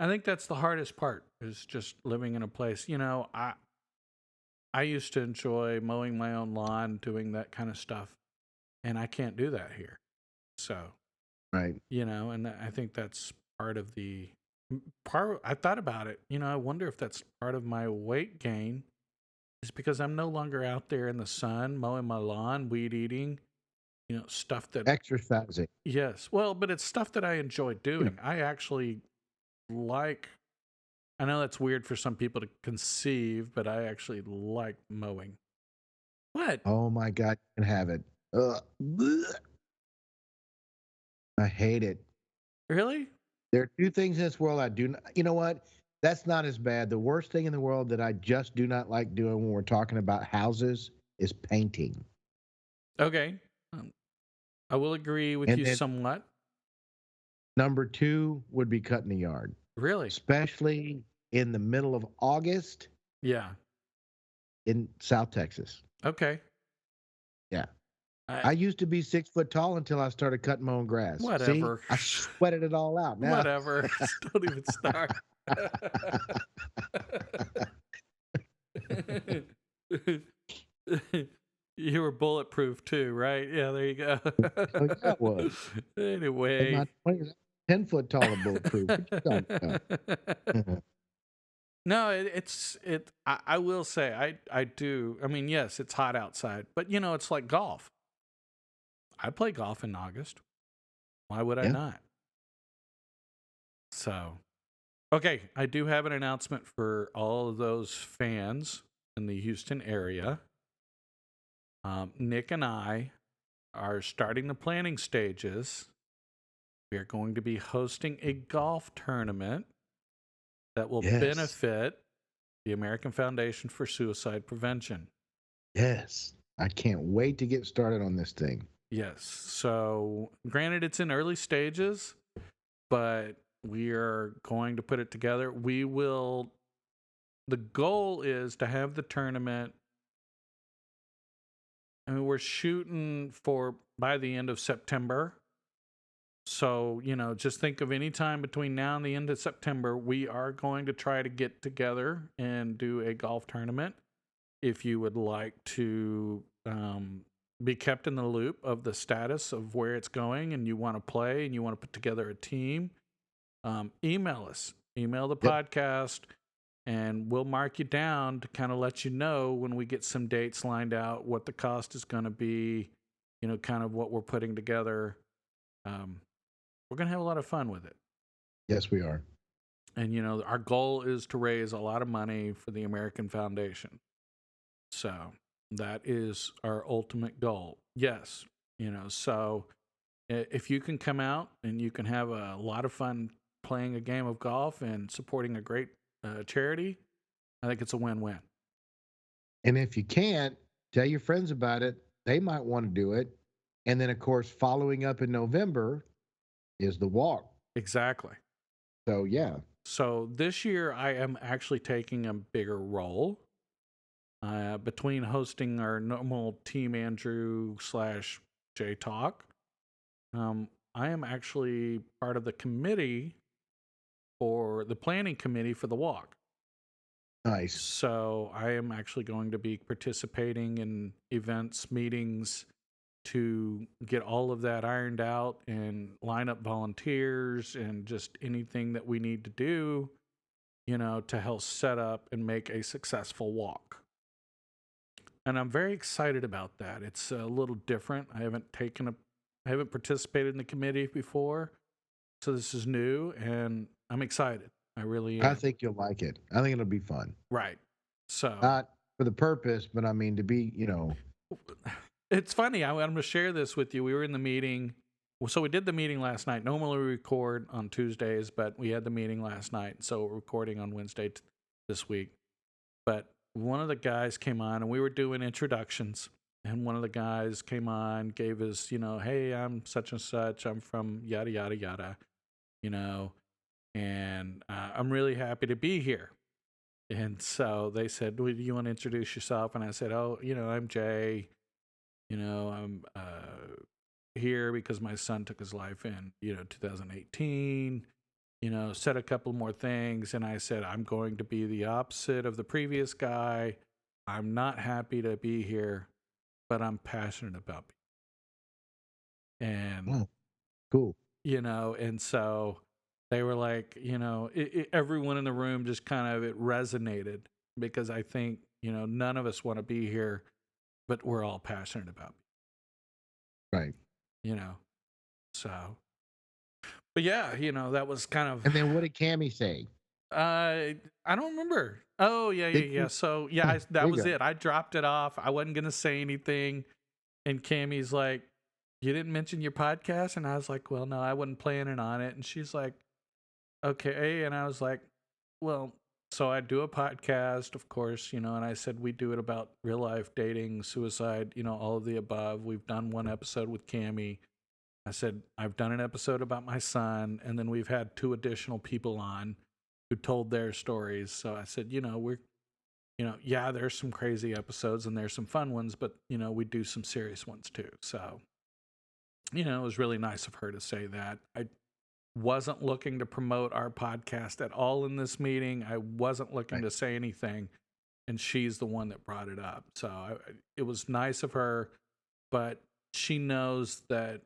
I think that's the hardest part is just living in a place. I used to enjoy mowing my own lawn, doing that kind of stuff, and I can't do that here. So, Right. And I think that's part of the part. I thought about it. I wonder if that's part of my weight gain is because I'm no longer out there in the sun mowing my lawn, weed eating, stuff that Exercising. yes. Well, but it's stuff that I enjoy doing. I actually like I know that's weird for some people to conceive, but I actually like mowing. What? Oh my God, you can have it. I hate it. Really? There are two things in this world I do not. You know what? That's not as bad. The worst thing in the world that I just do not like doing when we're talking about houses is painting. Okay. I will agree with you somewhat. Number two would be cutting the yard. Really? Especially in the middle of August. Yeah. In South Texas. Okay. Yeah. I used to be 6 foot tall until I started cutting my own grass. Whatever. See, I sweated it all out. Now. Whatever. Don't even start. You were bulletproof too, right? Yeah, there you go. Oh, yeah, I was. Anyway. My 10 foot tall and bulletproof. What you talking about? No, I will say I do. I mean, yes, it's hot outside, but it's like golf. I play golf in August. Why would I not? So, okay, I do have an announcement for all of those fans in the Houston area. Nick and I are starting the planning stages. We are going to be hosting a golf tournament that will benefit the American Foundation for Suicide Prevention. Yes. I can't wait to get started on this thing. Yes. So, granted, it's in early stages, but we are going to put it together. The goal is to have the tournament. I mean, we're shooting for by the end of September. So, just think of any time between now and the end of September, we are going to try to get together and do a golf tournament. If you would like to be kept in the loop of the status of where it's going and you want to play and you want to put together a team, email us, email the podcast, and we'll mark you down to kind of let you know when we get some dates lined out, what the cost is going to be, kind of what we're putting together. We're going to have a lot of fun with it. Yes, we are. And, our goal is to raise a lot of money for the American Foundation. So that is our ultimate goal. Yes. So if you can come out and you can have a lot of fun playing a game of golf and supporting a great charity, I think it's a win-win. And if you can't, tell your friends about it. They might want to do it. And then, of course, following up in November is the walk. Exactly. So, yeah. So this year I am actually taking a bigger role between hosting our normal Team Andrew / JayTalk. I am actually part of the committee for the planning committee for the walk. Nice. So I am actually going to be participating in events, meetings to get all of that ironed out and line up volunteers and just anything that we need to do, to help set up and make a successful walk. And I'm very excited about that. It's a little different. I haven't participated in the committee before, so this is new, and I'm excited. I really am. I think you'll like it. I think it'll be fun. Right. So not for the purpose, but I mean to be, It's funny. I'm going to share this with you. We were in the meeting. So we did the meeting last night. Normally we record on Tuesdays, but we had the meeting last night, so we're recording on Wednesday this week. But one of the guys came on, and we were doing introductions. And one of the guys came on, gave us, hey, I'm such and such. I'm from yada, yada, yada, and I'm really happy to be here. And so they said, well, do you want to introduce yourself? And I said, oh, I'm Jay. I'm here because my son took his life in, 2018. Said a couple more things. And I said, I'm going to be the opposite of the previous guy. I'm not happy to be here, but I'm passionate about it. And, cool. And so they were like, everyone in the room just kind of, it resonated because I think, none of us want to be here, but we're all passionate about it. Right. So, but yeah, that was kind of. And then what did Cammie say? I don't remember. Oh, yeah. So, yeah, that was it. I dropped it off. I wasn't going to say anything. And Cammie's like, you didn't mention your podcast? And I was like, well, no, I wasn't planning on it. And she's like, okay. And I was like, well, so I do a podcast, of course, and I said we do it about real life dating, suicide, all of the above. We've done one episode with Cammie. I said, I've done an episode about my son, and then we've had 2 additional people on who told their stories. So I said, there's some crazy episodes and there's some fun ones, but, we do some serious ones too. So, it was really nice of her to say that. I wasn't looking to promote our podcast at all in this meeting. I wasn't looking to say anything, and she's the one that brought it up. So it was nice of her, but she knows that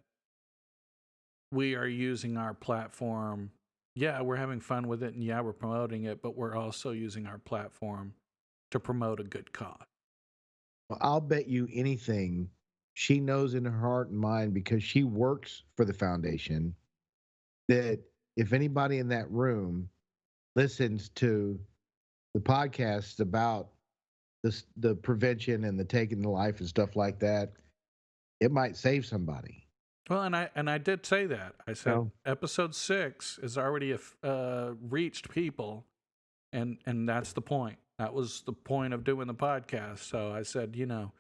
we are using our platform. Yeah, we're having fun with it, and yeah, we're promoting it, but we're also using our platform to promote a good cause. Well, I'll bet you anything she knows in her heart and mind, because she works for the foundation, that if anybody in that room listens to the podcasts about the prevention and the taking the life and stuff like that, it might save somebody. Well, and I did say that. I said episode 6 has already reached people, and that's the point. That was the point of doing the podcast. So I said, So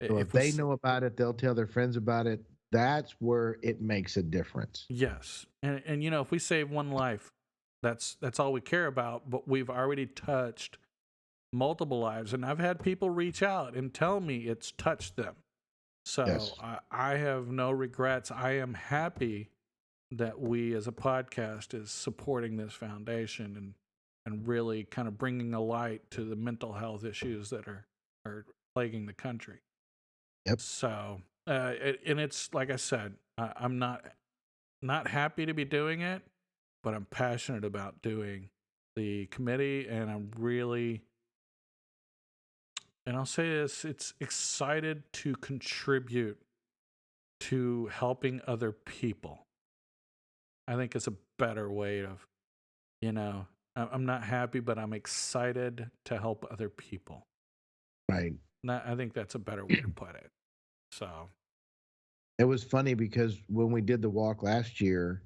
if if we, they know about it, they'll tell their friends about it. That's where it makes a difference. yes, and if we save one life, that's all we care about. But we've already touched multiple lives, and I've had people reach out and tell me it's touched them. So Yes. I have no regrets. I am happy that we as a podcast is supporting this foundation and really kind of bringing a light to the mental health issues that are plaguing the country. Yep. So and it's like I said, I'm not happy to be doing it, but I'm passionate about doing the committee, and I'm really, and I'll say this, it's excited to contribute to helping other people. I think it's a better way of, I'm not happy, but I'm excited to help other people. Right. I think that's a better way to put it. So it was funny because when we did the walk last year,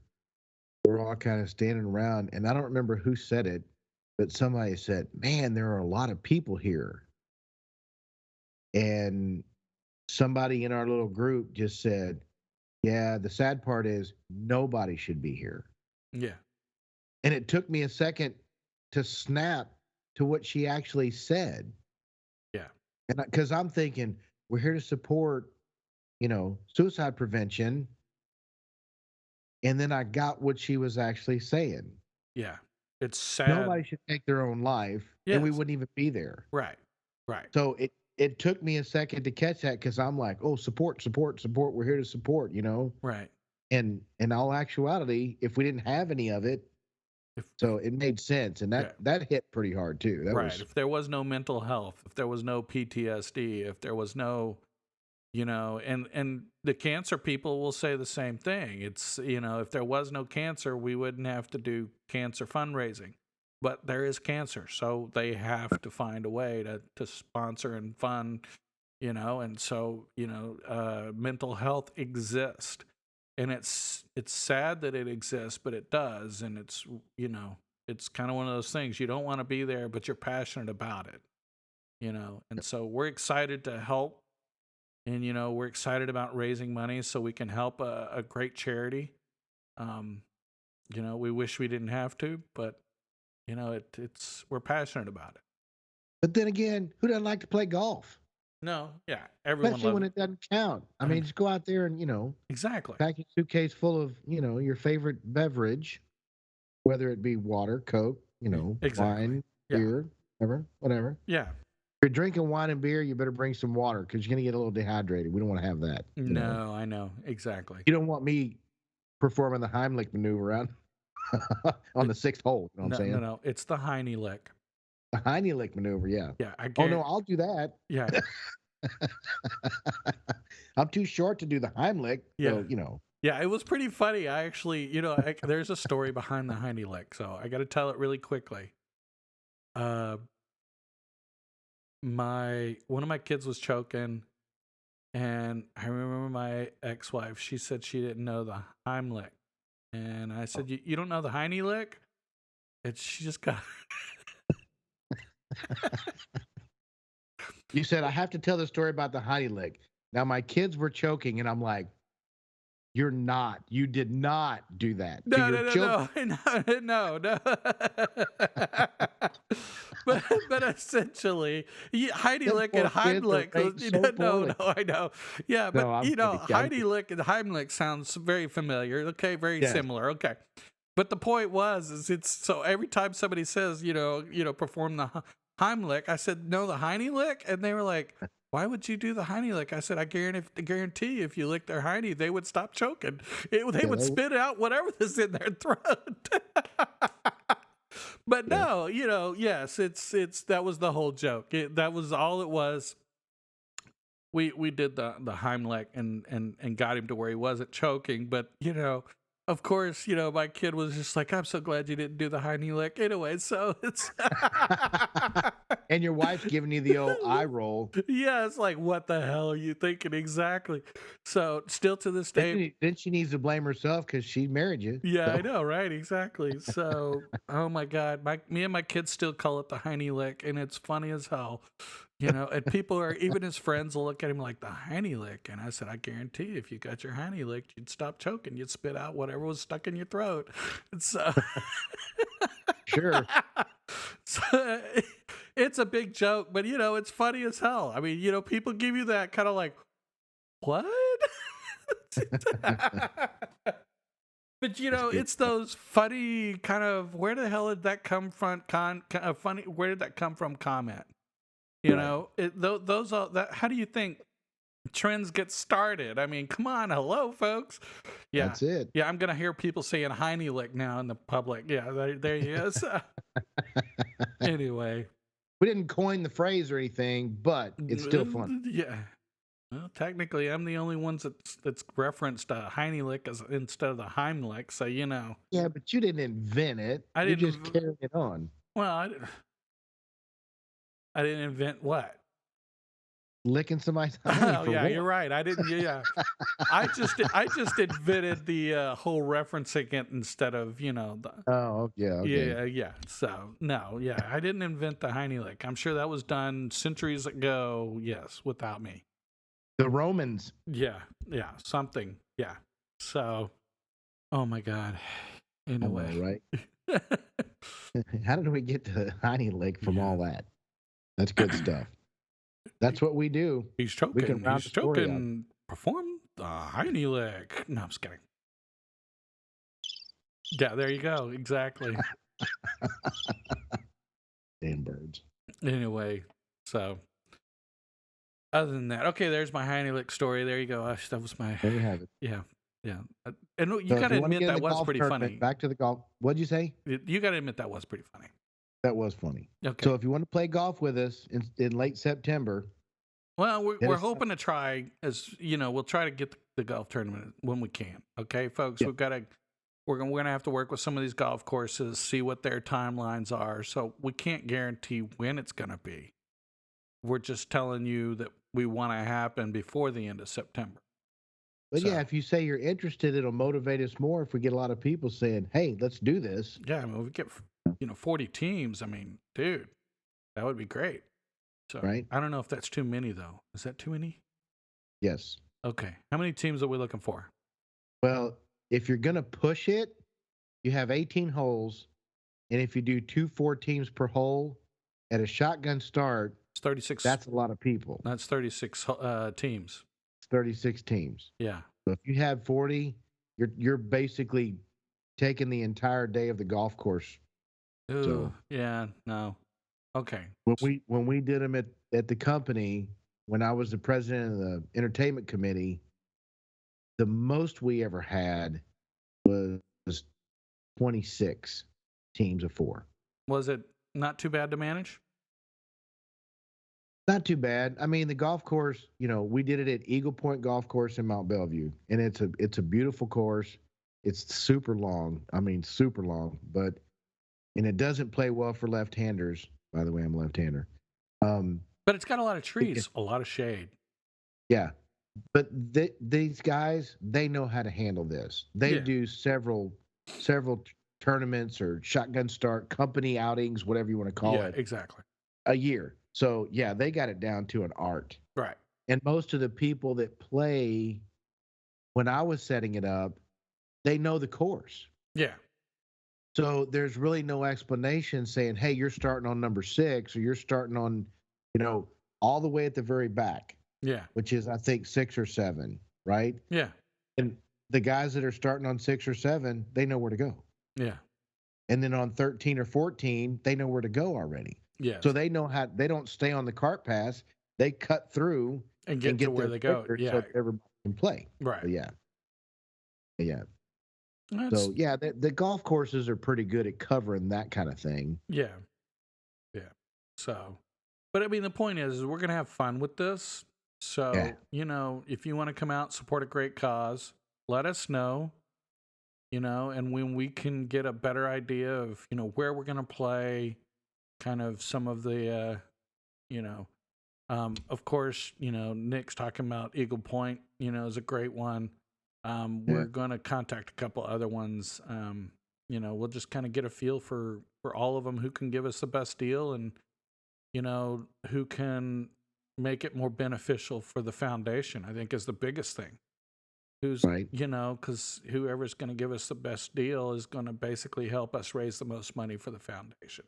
we're all kind of standing around, and I don't remember who said it, but somebody said, "Man, there are a lot of people here." And somebody in our little group just said, "Yeah, the sad part is nobody should be here." yeah. And it took me a second to snap to what she actually said. Yeah. And because I'm thinking, we're here to support, suicide prevention. And then I got what she was actually saying. Yeah. It's sad. Nobody should take their own life, and we Yes. wouldn't even be there. Right. So it took me a second to catch that, because I'm like, oh, support. We're here to support, Right. And in all actuality, if we didn't have any of it, so it made sense, and that hit pretty hard too. If there was no mental health, if there was no PTSD, if there was no, and the cancer people will say the same thing. It's, if there was no cancer, we wouldn't have to do cancer fundraising. But there is cancer, so they have to find a way to sponsor and fund, and so, mental health exists. And it's sad that it exists, but it does. And it's, it's kind of one of those things. You don't want to be there, but you're passionate about it, and so we're excited to help. And, we're excited about raising money so we can help a great charity. We wish we didn't have to, but, we're passionate about it. But then again, who doesn't like to play golf? No, yeah, everyone Especially when it doesn't count. I mean, just go out there and, exactly, pack your suitcase full of, your favorite beverage, whether it be water, Coke, exactly. wine, beer, whatever. Yeah. If you're drinking wine and beer, you better bring some water, because you're going to get a little dehydrated. We don't want to have that. No, I know. Exactly. You don't want me performing the Heimlich maneuver on the 6th hole. You know what I'm saying? No. It's the Heine lick. The Heimlich maneuver, yeah. Yeah. Oh, no, I'll do that. Yeah. I'm too short to do the Heimlich. Yeah. So, Yeah, it was pretty funny. I actually, there's a story behind the Heine lick, so I got to tell it really quickly. One of my kids was choking, and I remember my ex-wife, she said she didn't know the Heimlich. And I said, you don't know the Heine lick? And she just got... You said, I have to tell the story about the Heine lick. Now, my kids were choking, and I'm like, you did not do that. No. But essentially, Heidi Lick and Heimlich. No, I know. Yeah, but Heidi Lick and Heimlich sounds very familiar. Okay, very similar. Okay, but the point is it's so every time somebody says, perform the Heimlich, I said, no, the Heine lick, and they were like, why would you do the Heine lick? I said, I guarantee if you lick their Heine, they would stop choking. They would spit out whatever is in their throat. But no, yes, it's that was the whole joke. That was all it was. We did the Heimlich and got him to where he wasn't choking. But of course, my kid was just like, I'm so glad you didn't do the Heine lick anyway. So it's And your wife's giving you the old eye roll. Yeah, it's like, what the hell are you thinking exactly? So still to this day, Then she needs to blame herself because she married you. yeah, I So know, right? Exactly. So, oh my God, me and my kids still call it the Heine lick, and it's funny as hell, And people are even his friends will look at him like the Heine lick, and I said, I guarantee you, if you got your Heine licked, you'd stop choking, you'd spit out whatever was stuck in your throat. And so, sure. so it's a big joke, but it's funny as hell. I mean, people give you that kind of like, what? But it's those funny kind of where the hell did that come from? Funny, where did that come from? Comment. Those are that. How do you think trends get started? I mean, come on, hello, folks. Yeah, that's it. Yeah, I'm gonna hear people saying Heine lick now in the public. Yeah, there he is. Anyway, we didn't coin the phrase or anything, but it's still fun. Yeah. Well, technically, I'm the only ones that's referenced Heinrich as instead of the Heimlich, so Yeah, but you didn't invent it. I You didn't. just carried it on. Well, I didn't invent what? Licking somebody's Oh hiney. yeah, you're right. I didn't. Yeah, I just invented the whole referencing it instead of the. Oh yeah. Okay. Yeah. So no, yeah, I didn't invent the Heinrich. I'm sure that was done centuries ago. Yes, without me. The Romans. Yeah, something. Yeah. So, oh my God. Anyway, right? How did we get to Heine lick from all that? That's good stuff. That's what we do. He's choking. We can He's choking. Perform the Heine lick. No, I'm just kidding. Yeah, there you go. Exactly. Damn birds. Anyway, so. Other than that, okay, there's my Heine lick story. There you go. That was my. There you have it. Yeah. And you got to admit that was pretty funny. Back to the golf. What'd you say? You got to admit that was pretty funny. That was funny. Okay. So if you want to play golf with us in late September. Well, we're hoping to try, we'll try to get the golf tournament when we can. Okay, folks, we're gonna have to work with some of these golf courses, see what their timelines are. So we can't guarantee when it's gonna be. We're just telling you that we want to happen before the end of September. But yeah, if you say you're interested, it'll motivate us more if we get a lot of people saying, "Hey, let's do this." Yeah, I mean, if we get 40 teams. I mean, dude, that would be great. So right? I don't know if that's too many though. Is that too many? Yes. Okay. How many teams are we looking for? Well, if you're gonna push it, you have 18 holes, and if you do 4 teams per hole at a shotgun start, it's 36. That's a lot of people. That's 36 teams. 36 teams. Yeah. So if you have 40, you're basically taking the entire day of the golf course. Ooh, so, yeah, no. Okay. When we did them at the company, when I was the president of the entertainment committee, the most we ever had was 26 teams of 4. Was it not too bad to manage? Not too bad. I mean, the golf course, we did it at Eagle Point Golf Course in Mount Bellevue, and it's a beautiful course. It's super long. I mean, super long, and it doesn't play well for left-handers. By the way, I'm a left-hander. But it's got a lot of trees, a lot of shade. Yeah, but these guys, they know how to handle this. They do several tournaments or shotgun start company outings, whatever you want to call it. Yeah, exactly. A year. So yeah, they got it down to an art. Right. And most of the people that play, when I was setting it up, they know the course. Yeah. So there's really no explanation saying, hey, you're starting on number 6 or you're starting on, all the way at the very back. Yeah. Which is, I think, 6 or 7, right? Yeah. And the guys that are starting on 6 or 7, they know where to go. Yeah. And then on 13 or 14, they know where to go already. Yeah. So they know they don't stay on the cart pass. They cut through and get to where they go. Yeah. So everybody can play. Right. So, yeah. So yeah, the golf courses are pretty good at covering that kind of thing. Yeah. Yeah. So, but I mean, the point is we're going to have fun with this. So, if you want to come out, support a great cause, let us know, and when we can get a better idea of, where we're going to play, kind of some of the Of course, Nick's talking about Eagle Point, is a great one. Yeah. We're going to contact a couple other ones. We'll just kind of get a feel for all of them, who can give us the best deal, and, who can make it more beneficial for the foundation, I think is the biggest thing. Who's, Right. because whoever's going to give us the best deal is going to basically help us raise the most money for the foundation.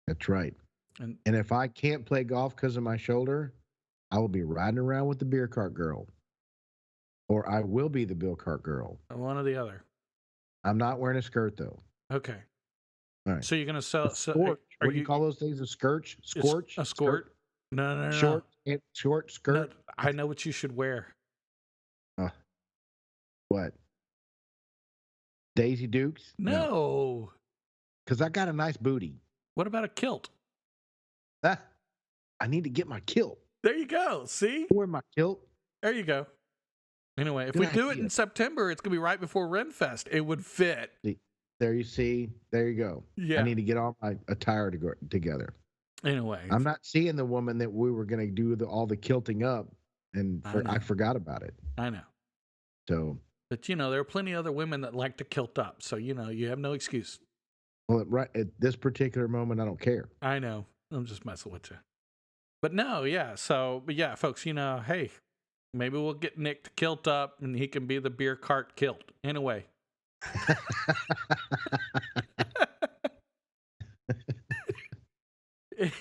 That's right. And if I can't play golf because of my shoulder, I will be riding around with the beer cart girl. Or I will be the beer cart girl. one or the other. I'm not wearing a skirt, though. Okay. All right. So you're going to sell... Scorch. What do you call those things? A scorch? Scorch? A skirt? No. Short skirt? No, I know what you should wear. What? Daisy Dukes? No. Because I got a nice booty. What about a kilt? I need to get my kilt. There you go. See? Wear my kilt. There you go. Anyway, if Good we do it idea. in September, it's going to be right before Renfest. It would fit. There you see. There you go. Yeah. I need to get all my attire together. Anyway. I'm not seeing the woman that we were going to do all the kilting up, and I forgot about it. I know. So. But, there are plenty of other women that like to kilt up. So, you have no excuse. Well, right at this particular moment, I don't care. I know. I'm just messing with you. But no, yeah. So, but yeah, folks, hey, maybe we'll get Nick to kilt up and he can be the beer cart kilt. Anyway.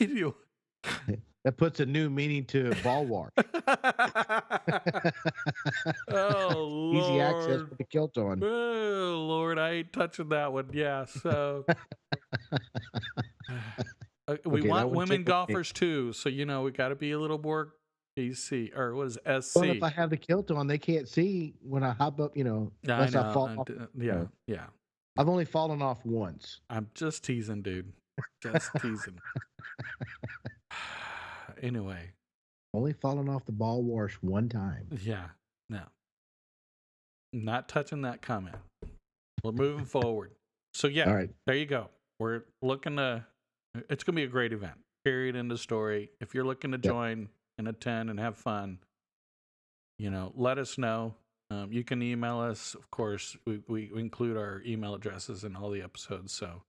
Anyway. That puts a new meaning to ball wash. Oh, Lord. Easy access with the kilt on. Oh, Lord, I ain't touching that one. Yeah, so... we want women golfers too, so we got to be a little more PC, or what is it, SC? Well, if I have the kilt on, they can't see when I hop up, unless I fall off. Yeah. I've only fallen off once. I'm just teasing, dude. Just teasing. Anyway. Only fallen off the ball wash one time. Yeah, no. Not touching that comment. We're moving forward. So yeah, all right. There you go. We're looking to... It's going to be a great event, period, end of story. If you're looking to join and attend and have fun, let us know. You can email us. Of course, we include our email addresses in all the episodes. So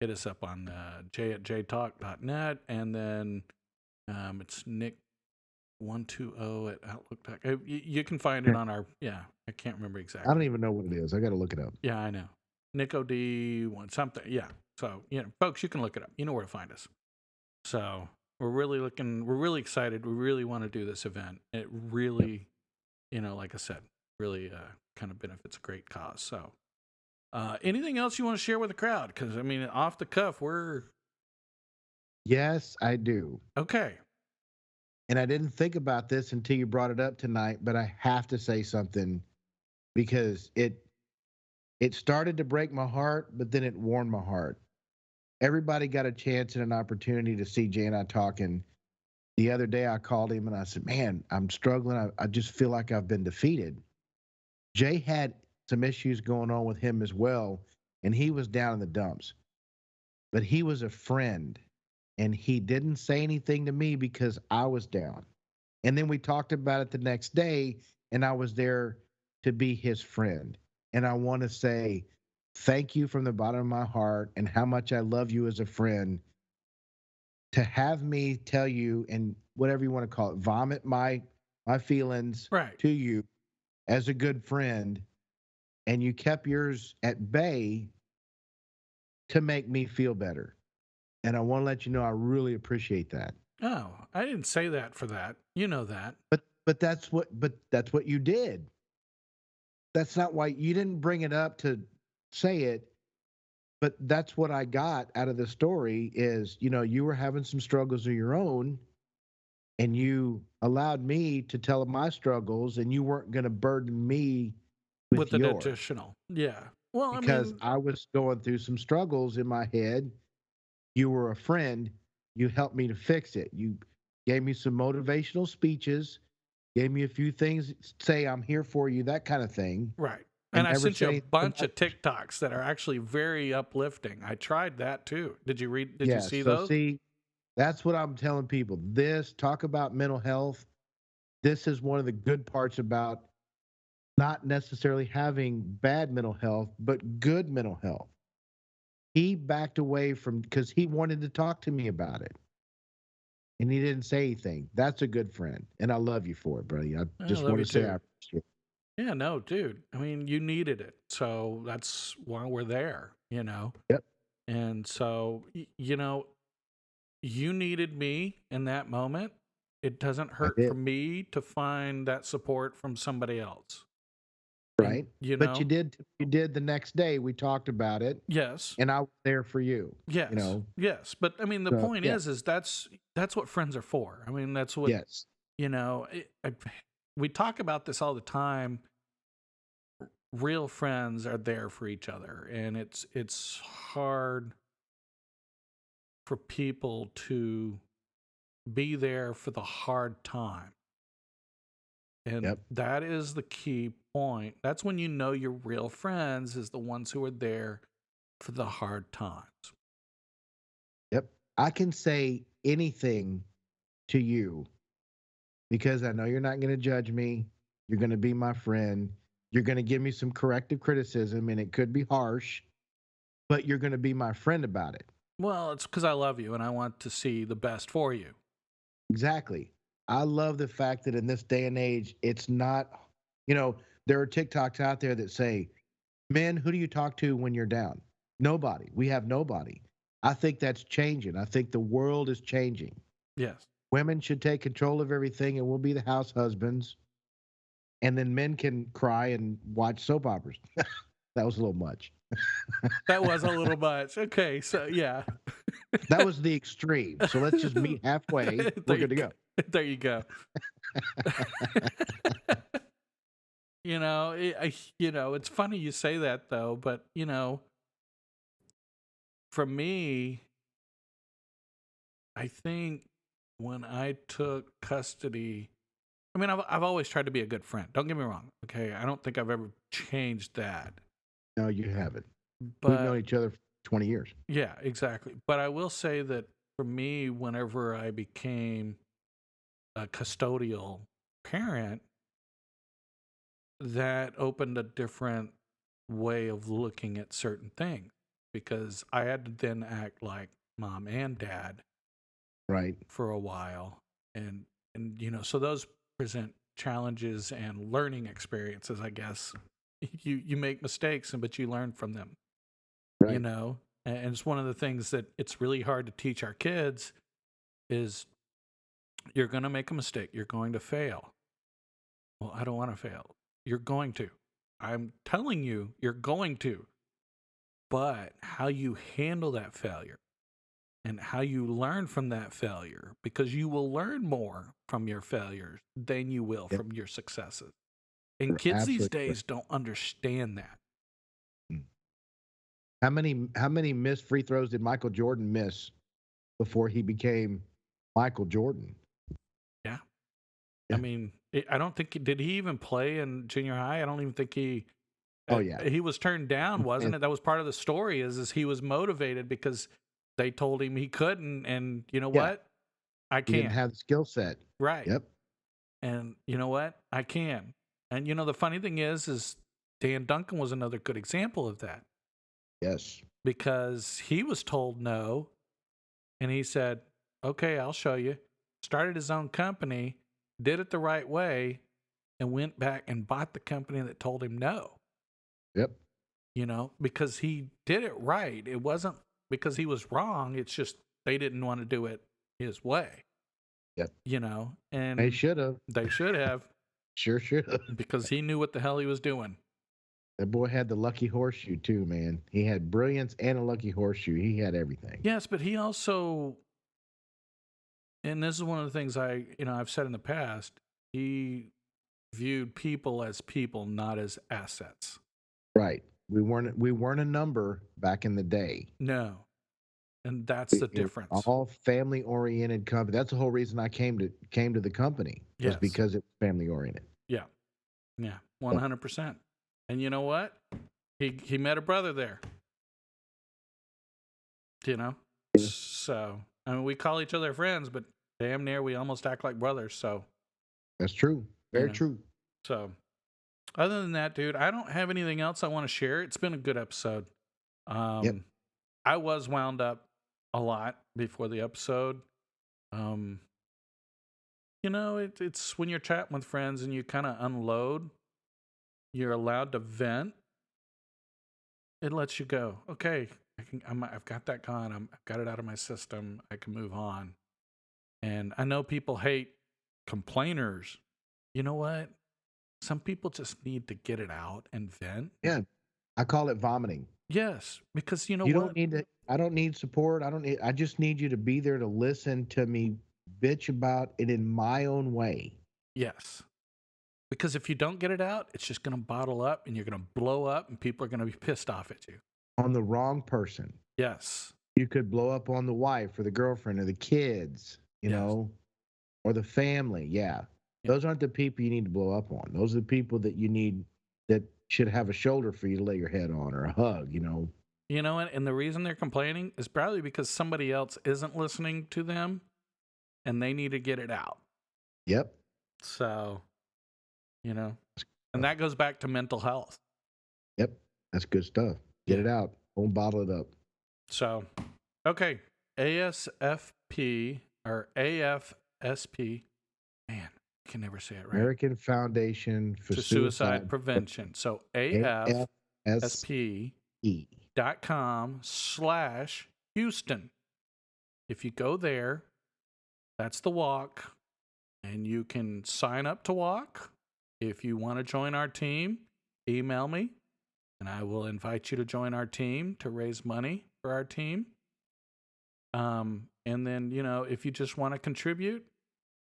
hit us up on jay@jaytalk.net. And then it's Nick120 at Outlook.com. You can find it on our, I can't remember exactly. I don't even know what it is. I got to look it up. Yeah, I know. Nick OD1 something. Yeah. So, folks, you can look it up. You know where to find us. So we're really excited. We really want to do this event. It really, like I said, really kind of benefits a great cause. So anything else you want to share with the crowd? Because, off the cuff, Yes, I do. Okay. And I didn't think about this until you brought it up tonight, but I have to say something because it started to break my heart, but then it warmed my heart. Everybody got a chance and an opportunity to see Jay and I talking. The other day I called him and I said, man, I'm struggling. I just feel like I've been defeated. Jay had some issues going on with him as well, and he was down in the dumps. But he was a friend, and he didn't say anything to me because I was down. And then we talked about it the next day, and I was there to be his friend. And I want to say thank you from the bottom of my heart and how much I love you as a friend to have me tell you, and whatever you want to call it, vomit my feelings to you as a good friend. And you kept yours at bay to make me feel better. And I want to let you know I really appreciate that. Oh, I didn't say that for that. You know that. But that's what you did. That's not why you didn't bring it up to say it, but that's what I got out of the story is, you were having some struggles of your own and you allowed me to tell my struggles and you weren't going to burden me with an yours. additional. Yeah. Well, because I was going through some struggles in my head. You were a friend. You helped me to fix it. You gave me some motivational speeches, gave me a few things, say I'm here for you, that kind of thing. Right. And I sent you a bunch of TikToks that are actually very uplifting. I tried that too. Did you see those? See, That's what I'm telling people. Talk about mental health. This is one of the good parts about not necessarily having bad mental health, but good mental health. He backed away from because he wanted to talk to me about it. And he didn't say anything. That's a good friend. And I love you for it, buddy. I I just love want you to say I too. appreciate it. Yeah, no, dude. I mean, you needed it. So that's why we're there, you know? Yep, And so, you know, you needed me in that moment. It doesn't I hurt for did. me to find that support from somebody else. And, Right. you But know, you did the next day. We talked about it yes, and I was there for you, you yes, know. yes. But I mean, the So point yeah, is that's what friends are for. I mean, that's what, yes. you know, we talk about this all the time. Real friends are there for each other, and it's hard for people to be there for the hard time. And Yep. that is the key point. That's when you know your real friends is the ones who are there for the hard times. Yep. I can say anything to you because I know you're not going to judge me. You're going to be my friend. You're going to give me some corrective criticism, and it could be harsh, but you're going to be my friend about it. Well, it's because I love you and I want to see the best for you. Exactly. I love the fact that in this day and age, it's not, you know, there are TikToks out there that say, men, who do you talk to when you're down? Nobody. We have nobody. I think that's changing. I think the world is changing. Yes. Women should take control of everything and we'll be the house husbands. And then men can cry and watch soap operas. That was a little much. That was a little much. Okay, so yeah. That was the extreme. So let's just meet halfway. We're good to go. There you go. You know, you know, it's funny you say that though, but you know, for me, I think when I took custody, I mean, I've always tried to be a good friend. Don't get me wrong. Okay, I don't think I've ever changed that. No, you haven't. We've known But each other for 20 years. yeah, exactly. But I will say that for me, whenever I became a custodial parent, that opened a different way of looking at certain things because I had to then act like mom and dad Right. for a while. And you know, so those present challenges and learning experiences, I guess. You make mistakes but you learn from them, you Right. know. And it's one of the things that it's really hard to teach our kids is you're going to make a mistake, you're going to fail. Well, I don't want to fail. You're going to. I'm telling you, you're going to. But how you handle that failure and how you learn from that failure, because you will learn more from your failures than you will Yep. from your successes. And You're kids these absolutely days don't understand that. right. How many missed free throws did Michael Jordan miss before he became Michael Jordan? Yeah. I Yeah. mean, I don't think, did he even play in junior high? I don't even think Oh yeah. he was turned down, wasn't And it? That was part of the story is he was motivated because they told him he couldn't. And you know yeah, what? I he didn't can. have the skill set. Right. Yep. And you know what? I can. And you know, the funny thing is Dan Duncan was another good example of that Yes. because he was told no. And he said, okay, I'll show you. Started his own company, did it the right way, and went back and bought the company that told him no, Yep. you know, because he did it right. It wasn't because he was wrong. It's just they didn't want to do it his way, Yep. you know, They and should have. they should have Sure should have. because he knew what the hell he was doing. That boy had the lucky horseshoe too, man. He had brilliance and a lucky horseshoe. He had everything. Yes, but he also, and this is one of the things I've said in the past, he viewed people as people, not as assets. Right. We weren't a number back in the day. No. And that's the It was difference. all family oriented company. That's the whole reason I came to the company was Yes. because it was family oriented. Yeah. Yeah. 100%. And you know what? He met a brother there. You know? Yeah. So, I mean, we call each other friends, but damn near we almost act like brothers. So That's true. Very true. So other than that, dude, I don't have anything else I want to share. It's been a good episode. Yep. I was wound up a lot before the episode. It's when you're chatting with friends and you kind of unload, you're allowed to vent. It lets you go. Okay, I've got that gone. I've got it out of my system. I can move on. And I know people hate complainers. You know what? Some people just need to get it out and vent. Yeah. I call it vomiting. Yes, because you don't need to. I don't need support. I just need you to be there to listen to me bitch about it in my own way. Yes. Because if you don't get it out, it's just going to bottle up and you're going to blow up and people are going to be pissed off at you. On the wrong person. Yes. You could blow up on the wife or the girlfriend or the kids, you know, or the family. Yeah. Those aren't the people you need to blow up on. Those are the people that you need, that should have a shoulder for you to lay your head on, or a hug, you know. You know what? And the reason they're complaining is probably because somebody else isn't listening to them and they need to get it out. Yep. So, and that goes back to mental health. Yep. That's good stuff. Get it out. Don't bottle it up. So, okay. ASFP or AFSP. Man, I can never say it right. American Foundation for Suicide Prevention. So AFSP.com/Houston. If you go there, that's the walk, and you can sign up to walk. If you want to join our team, email me, and I will invite you to join our team to raise money for our team. And then, if you just want to contribute,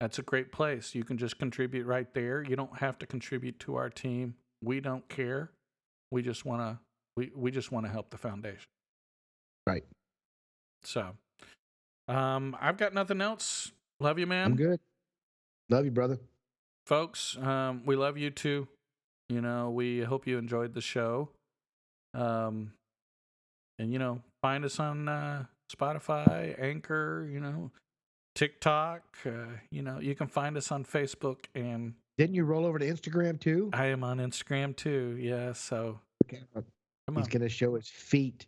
that's a great place. You can just contribute right there. You don't have to contribute to our team. We don't care. We just want to help the foundation. Right. So, I've got nothing else. Love you, man. I'm good. Love you, brother. Folks, we love you too. We hope you enjoyed the show. And find us on Spotify, Anchor, TikTok. You can find us on Facebook, and didn't you roll over to Instagram too? I am on Instagram too. Yeah, so he's gonna show his feet.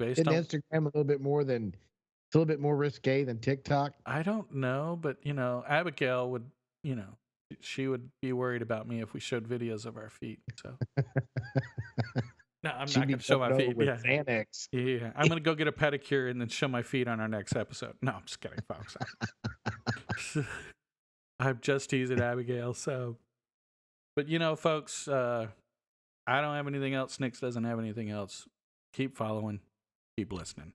Isn't Instagram a little bit more risque than TikTok? I don't know, but Abigail would, she would be worried about me if we showed videos of our feet. So no, I'm not going to show my feet. Yeah. Xanax. Yeah, I'm going to go get a pedicure and then show my feet on our next episode. No, I'm just kidding, folks. I'm just teasing Abigail. So, but folks, I don't have anything else. Nix doesn't have anything else. Keep following. Keep listening.